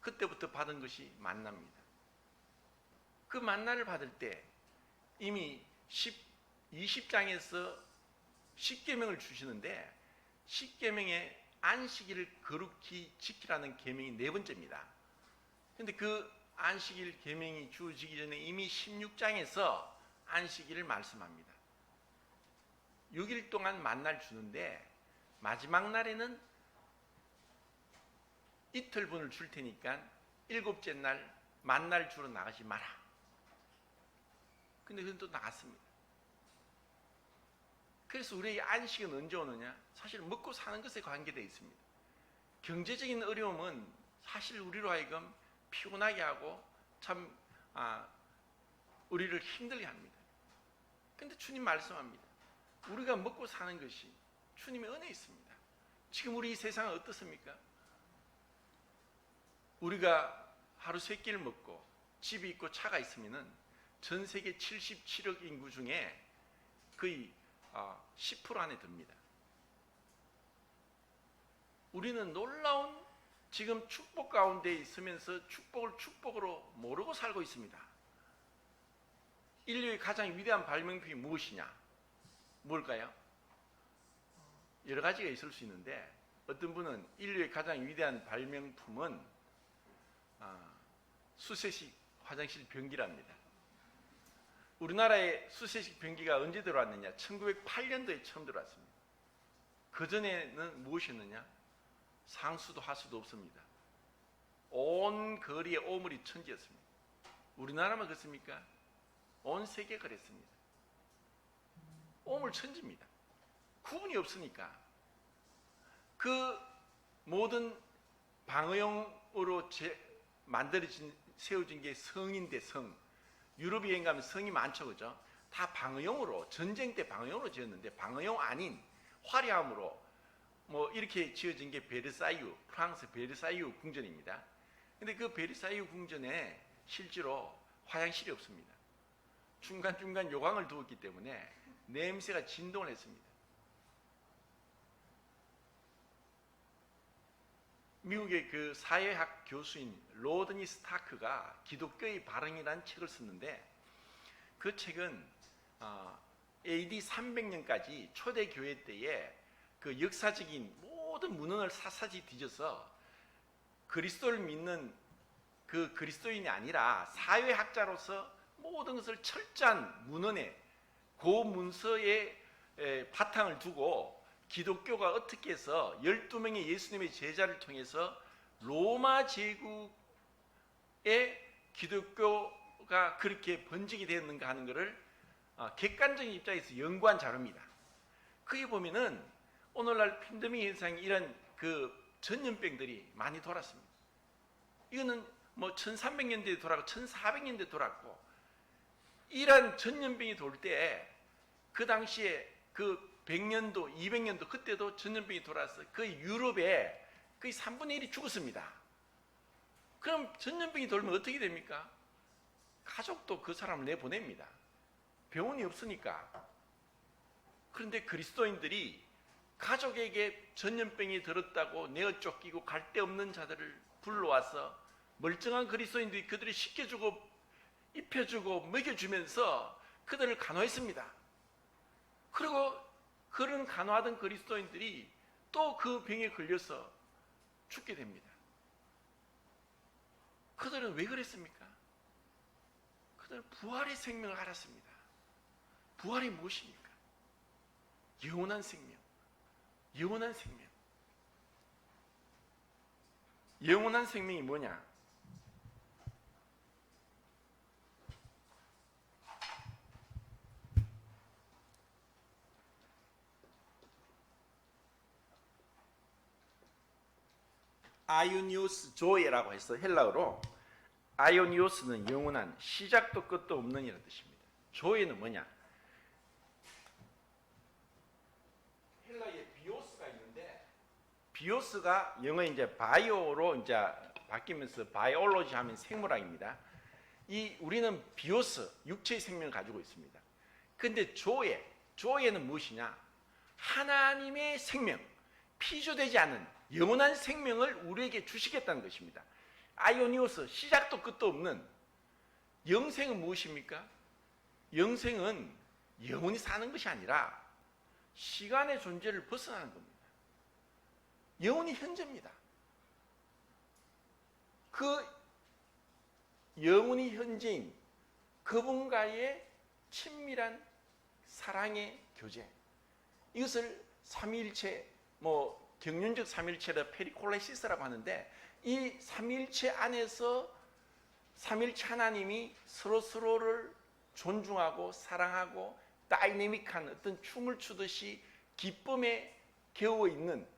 그때부터 받은 것이 만나입니다. 그 만나를 받을 때 이미 20장에서 10계명을 주시는데 10계명에 안식일을 거룩히 지키라는 계명이 네 번째입니다. 그런데 그 안식일 계명이 주어지기 전에 이미 16장에서 안식일을 말씀합니다. 6일 동안 만나를 주는데 마지막 날에는 이틀분을 줄 테니까 7째 날 만나를 주러 나가지 마라. 근데 그건 또 나갔습니다. 그래서 우리의 안식은 언제 오느냐? 사실 먹고 사는 것에 관계되어 있습니다. 경제적인 어려움은 사실 우리로 하여금 피곤하게 하고 참 우리를 힘들게 합니다. 그런데 주님 말씀합니다. 우리가 먹고 사는 것이 주님의 은혜에 있습니다. 지금 우리 이 세상은 어떻습니까? 우리가 하루 세 끼를 먹고 집이 있고 차가 있으면은 전 세계 77억 인구 중에 거의 10% 안에 듭니다. 우리는 놀라운 지금 축복 가운데 있으면서 축복을 축복으로 모르고 살고 있습니다. 인류의 가장 위대한 발명품이 무엇이냐? 뭘까요? 여러 가지가 있을 수 있는데 어떤 분은 인류의 가장 위대한 발명품은 수세식 화장실 변기랍니다. 우리나라에 수세식 변기가 언제 들어왔느냐? 1908년도에 처음 들어왔습니다. 그전에는 무엇이었느냐? 상수도 하수도 없습니다. 온 거리에 오물이 천지였습니다. 우리나라만 그렇습니까? 온 세계가 그랬습니다. 오물 천지입니다. 구분이 없으니까. 그 모든 방어용으로 세워진 게 성인데 성. 유럽 여행 가면 성이 많죠, 그죠? 다 방어용으로, 전쟁 때 방어용으로 지었는데 방어용 아닌 화려함으로 뭐 이렇게 지어진 게 베르사유, 프랑스 베르사유 궁전입니다. 근데 그 베르사유 궁전에 실제로 화장실이 없습니다. 중간중간 요강을 두었기 때문에 냄새가 진동을 했습니다. 미국의 그 사회학 교수인 로드니 스타크가 기독교의 발흥이라는 책을 썼는데 그 책은 AD 300년까지 초대교회 때에 그 역사적인 모든 문헌을 샅샅이 뒤져서 그리스도를 믿는 그 그리스도인이 아니라 사회학자로서 모든 것을 철저한 문헌에 그 문서에 바탕을 두고 기독교가 어떻게 해서 12명의 예수님의 제자를 통해서 로마 제국에 기독교가 그렇게 번지게 되었는가 하는 것을 객관적인 입장에서 연구한 자료입니다. 거기 보면은 오늘날 팬데믹 현상이 이런 그 전염병들이 많이 돌았습니다. 이거는 뭐 1300년대에 돌았고 1400년대에 돌았고 이런 전염병이 돌 때 그 당시에 그 100년도, 200년도 그때도 전염병이 돌아서 거의 유럽에 거의 3분의 1이 죽었습니다. 그럼 전염병이 돌면 어떻게 됩니까? 가족도 그 사람을 내보냅니다. 병원이 없으니까. 그런데 그리스도인들이 가족에게 전염병이 들었다고 내어 쫓기고 갈 데 없는 자들을 불러와서 멀쩡한 그리스도인들이 그들을 씻겨주고 입혀주고 먹여주면서 그들을 간호했습니다. 그리고 그런 간호하던 그리스도인들이 또 그 병에 걸려서 죽게 됩니다. 그들은 왜 그랬습니까? 그들은 부활의 생명을 알았습니다. 부활이 무엇입니까? 영원한 생명. 영원한 생명. 영원한 생명이 뭐냐? 아이오니오스 조에라고 해서 헬라어로 아이오니오스는 영원한 시작도 끝도 없는 이라는 뜻입니다. 조에는 뭐냐? 헬라에 비오스가 있는데 비오스가 영어에 이제 바이오로 이제 바뀌면서 바이올로지 하면 생물학입니다. 우리는 비오스 육체의 생명을 가지고 있습니다. 근데 조에는 무엇이냐? 하나님의 생명, 피조되지 않은 영원한 생명을 우리에게 주시겠다는 것입니다. 아이오니오스 시작도 끝도 없는 영생은 무엇입니까? 영생은 영원히 사는 것이 아니라 시간의 존재를 벗어나는 겁니다. 영원히 현재입니다. 그 영원히 현재인 그분과의 친밀한 사랑의 교제, 이것을 삼위일체 경륜적 삼위일체라 페리콜레시스라고 하는데 이 삼위일체 안에서 삼위일체 하나님이 서로를 존중하고 사랑하고 다이내믹한 어떤 춤을 추듯이 기쁨에 겨워 있는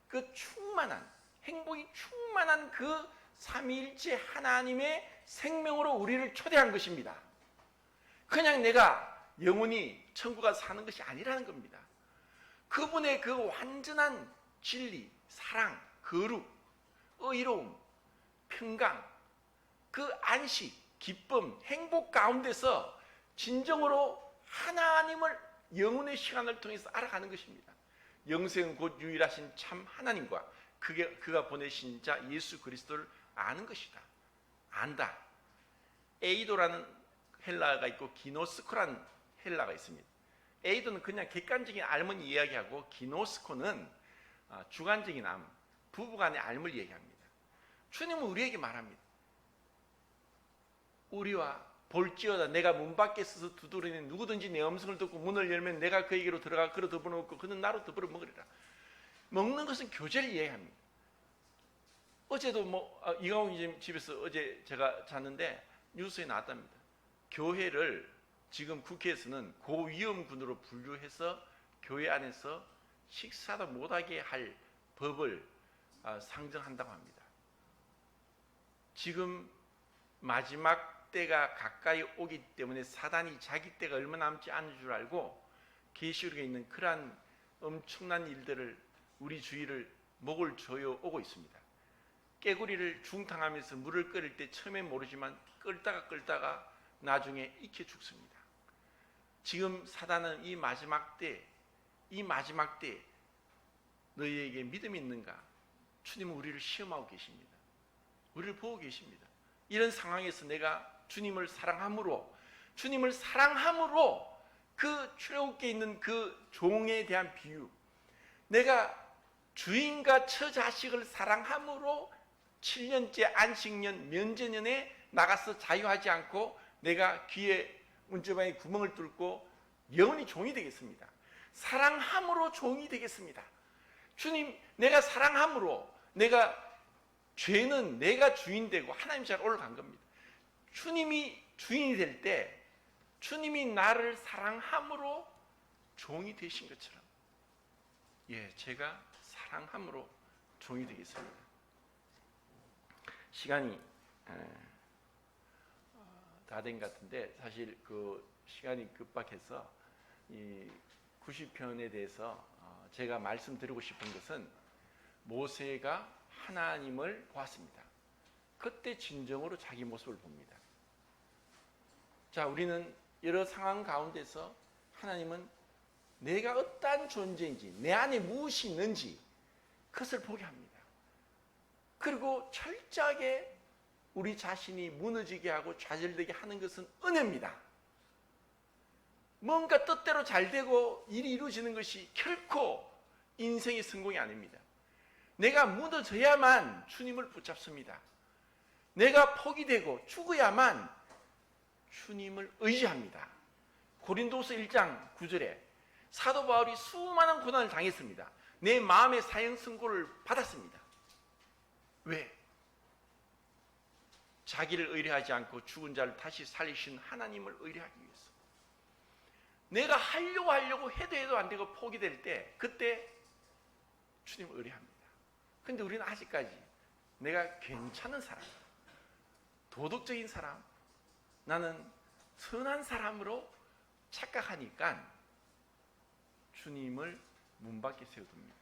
그 충만한 행복이 충만한 그 삼위일체 하나님의 생명으로 우리를 초대한 것입니다. 그냥 내가 영원히 천국 가서 사는 것이 아니라는 겁니다. 그분의 그 완전한 진리, 사랑, 거룩, 의로움, 평강, 그 안식, 기쁨, 행복 가운데서 진정으로 하나님을 영혼의 시간을 통해서 알아가는 것입니다. 영생은 곧 유일하신 참 하나님과 그가 보내신 자 예수 그리스도를 아는 것이다. 안다. 에이도라는 헬라어가 있고 기노스코라는 헬라가 있습니다. 에이도는 그냥 객관적인 알면 이야기하고 기노스코는 주관적인 암, 부부간의 알을 얘기합니다. 주님은 우리에게 말합니다. 우리와 볼지어다 내가 문 밖에 서서 두드리는 누구든지 내 음성을 듣고 문을 열면 내가 그에게로 들어가 그로 더불어 먹고 그는 나로 더불어 먹으리라. 먹는 것은 교제를 이해합니다. 어제도 이강훈 집에서 어제 제가 잤는데 뉴스에 나왔답니다. 교회를 지금 국회에서는 고위험군으로 분류해서 교회 안에서 식사도 못하게 할 법을 상정한다고 합니다. 지금 마지막 때가 가까이 오기 때문에 사단이 자기 때가 얼마 남지 않은 줄 알고 계시록에 있는 그러한 엄청난 일들을 우리 주위를 목을 조여 오고 있습니다. 깨구리를 중탕하면서 물을 끓일 때 처음엔 모르지만 끓다가 나중에 익혀 죽습니다. 지금 사단은 이 마지막 때 너희에게 믿음이 있는가? 주님은 우리를 시험하고 계십니다. 우리를 보고 계십니다. 이런 상황에서 내가 주님을 사랑함으로 그 출애굽기에 있는 그 종에 대한 비유, 내가 주인과 처자식을 사랑함으로 7년째 안식년 면제년에 나가서 자유하지 않고 내가 귀에 문지방에 구멍을 뚫고 영원히 종이 되겠습니다. 사랑함으로 종이 되겠습니다. 주님, 내가 사랑함으로 죄는 내가 주인 되고 하나님 잘 올라간 겁니다. 주님이 주인이 될 때 주님이 나를 사랑함으로 종이 되신 것처럼 제가 사랑함으로 종이 되겠습니다. 시간이 다 된 것 같은데 사실 그 시간이 급박해서 이 90편에 대해서 제가 말씀드리고 싶은 것은 모세가 하나님을 보았습니다. 그때 진정으로 자기 모습을 봅니다. 자, 우리는 여러 상황 가운데서 하나님은 내가 어떠한 존재인지, 내 안에 무엇이 있는지 그것을 보게 합니다. 그리고 철저하게 우리 자신이 무너지게 하고 좌절되게 하는 것은 은혜입니다. 뭔가 뜻대로 잘 되고 일이 이루어지는 것이 결코 인생의 성공이 아닙니다. 내가 무너져야만 주님을 붙잡습니다. 내가 포기되고 죽어야만 주님을 의지합니다. 고린도서 1장 9절에 사도 바울이 수많은 고난을 당했습니다. 내 마음의 사형 선고를 받았습니다. 왜? 자기를 의뢰하지 않고 죽은 자를 다시 살리신 하나님을 의뢰하기 위해서. 내가 하려고 해도 안 되고 포기될 때 그때 주님을 의뢰합니다. 근데 우리는 아직까지 내가 괜찮은 사람, 도덕적인 사람, 나는 선한 사람으로 착각하니까 주님을 문 밖에 세워둡니다.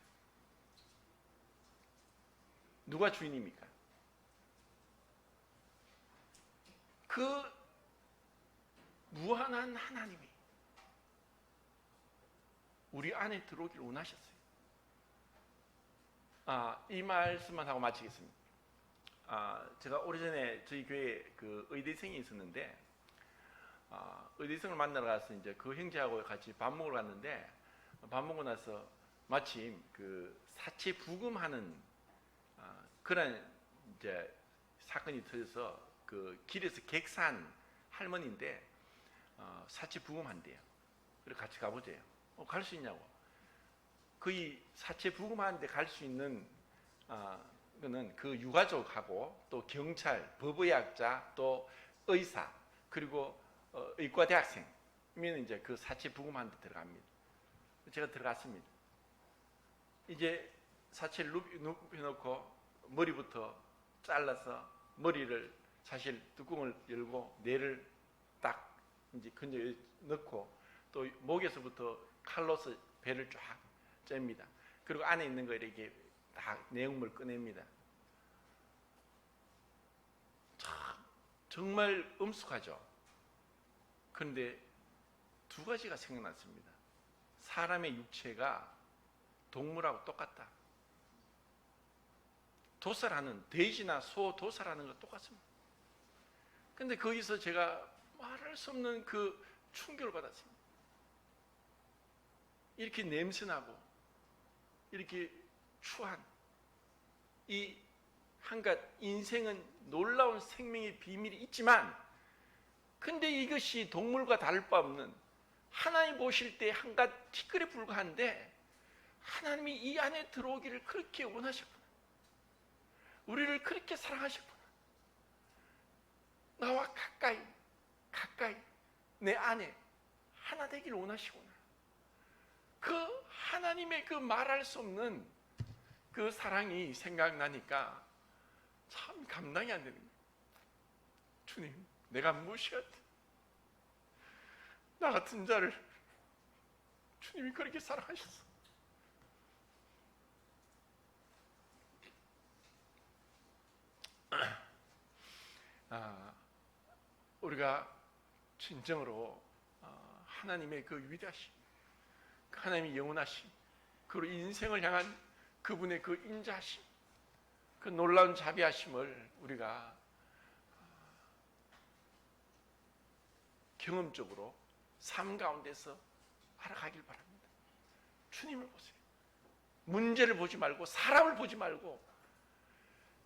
누가 주인입니까? 그 무한한 하나님이 우리 안에 들어오길 원하셨어요. 이 말씀만 하고 마치겠습니다. 제가 오래전에 저희 교회에 그 의대생이 있었는데 의대생을 만나러 가서 이제 그 형제하고 같이 밥 먹으러 갔는데 밥 먹고 나서 마침 그 사체 부검하는 그런 이제 사건이 터져서 그 길에서 객산 할머니인데 사체 부검한대요. 그래서 같이 가보재요. 갈 수 있냐고. 거의 사체 부검하는데 갈 수 있는 거는 그 유가족하고 또 경찰, 법의학자, 또 의사, 그리고 의과 대학생이면 이제 그 사체 부검하는 데 들어갑니다. 제가 들어갔습니다. 이제 사체를 눕혀놓고 머리부터 잘라서 머리를 사실 뚜껑을 열고 뇌를 딱 이제 건져 넣고 또 목에서부터 칼로서 배를 쫙 잽니다. 그리고 안에 있는 거 이렇게 다 내용물 꺼냅니다. 정말 엄숙하죠. 그런데 두 가지가 생각났습니다. 사람의 육체가 동물하고 똑같다. 도살하는, 돼지나 소 도살하는 거 똑같습니다. 근데 거기서 제가 말할 수 없는 그 충격을 받았습니다. 이렇게 냄새나고 이렇게 추한 이 한갓 인생은 놀라운 생명의 비밀이 있지만, 근데 이것이 동물과 다를 바 없는, 하나님 보실 때 한갓 티끌에 불과한데 하나님이 이 안에 들어오기를 그렇게 원하셨구나. 우리를 그렇게 사랑하셨구나. 나와 가까이 내 안에 하나 되기를 원하시구나. 그 하나님의 그 말할 수 없는 그 사랑이 생각나니까 참 감당이 안 되는 거예요. 주님, 내가 무엇이 같아? 나 같은 자를 주님이 그렇게 사랑하셨어. 우리가 진정으로 하나님의 그 위대하심, 하나님의 영원하심, 그리고 인생을 향한 그분의 그 인자하심, 그 놀라운 자비하심을 우리가 경험적으로 삶 가운데서 알아가길 바랍니다. 주님을 보세요. 문제를 보지 말고 사람을 보지 말고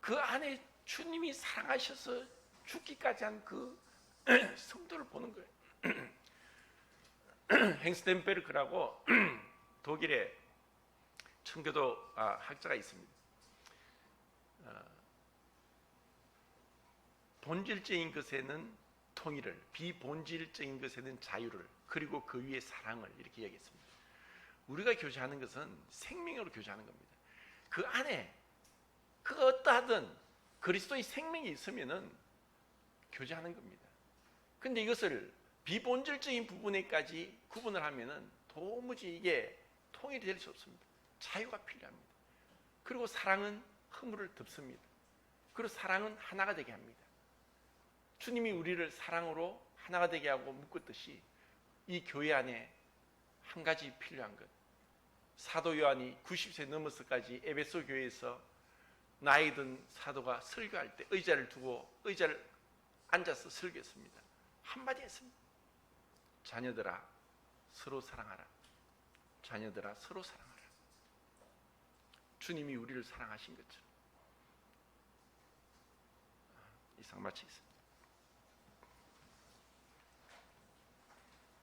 그 안에 주님이 사랑하셔서 죽기까지 한 그 성도를 보는 거예요. 헨스텐베르크라고 독일의 청교도 학자가 있습니다. 본질적인 것에는 통일을, 비본질적인 것에는 자유를, 그리고 그 위에 사랑을, 이렇게 이야기했습니다. 우리가 교제하는 것은 생명으로 교제하는 겁니다. 그 안에 그 어떠하든 그리스도의 생명이 있으면은 교제하는 겁니다. 근데 이것을 비본질적인 부분에까지 구분을 하면은 도무지 이게 통일이 될 수 없습니다. 자유가 필요합니다. 그리고 사랑은 허물을 덮습니다. 그리고 사랑은 하나가 되게 합니다. 주님이 우리를 사랑으로 하나가 되게 하고 묶었듯이 이 교회 안에 한 가지 필요한 것, 사도 요한이 90세 넘어서까지 에베소 교회에서 나이 든 사도가 설교할 때 의자를 두고 의자를 앉아서 설교했습니다. 한마디 했습니다. 자녀들아 서로 사랑하라. 자녀들아 서로 사랑하라. 주님이 우리를 사랑하신 것처럼. 이상 마치겠습니다.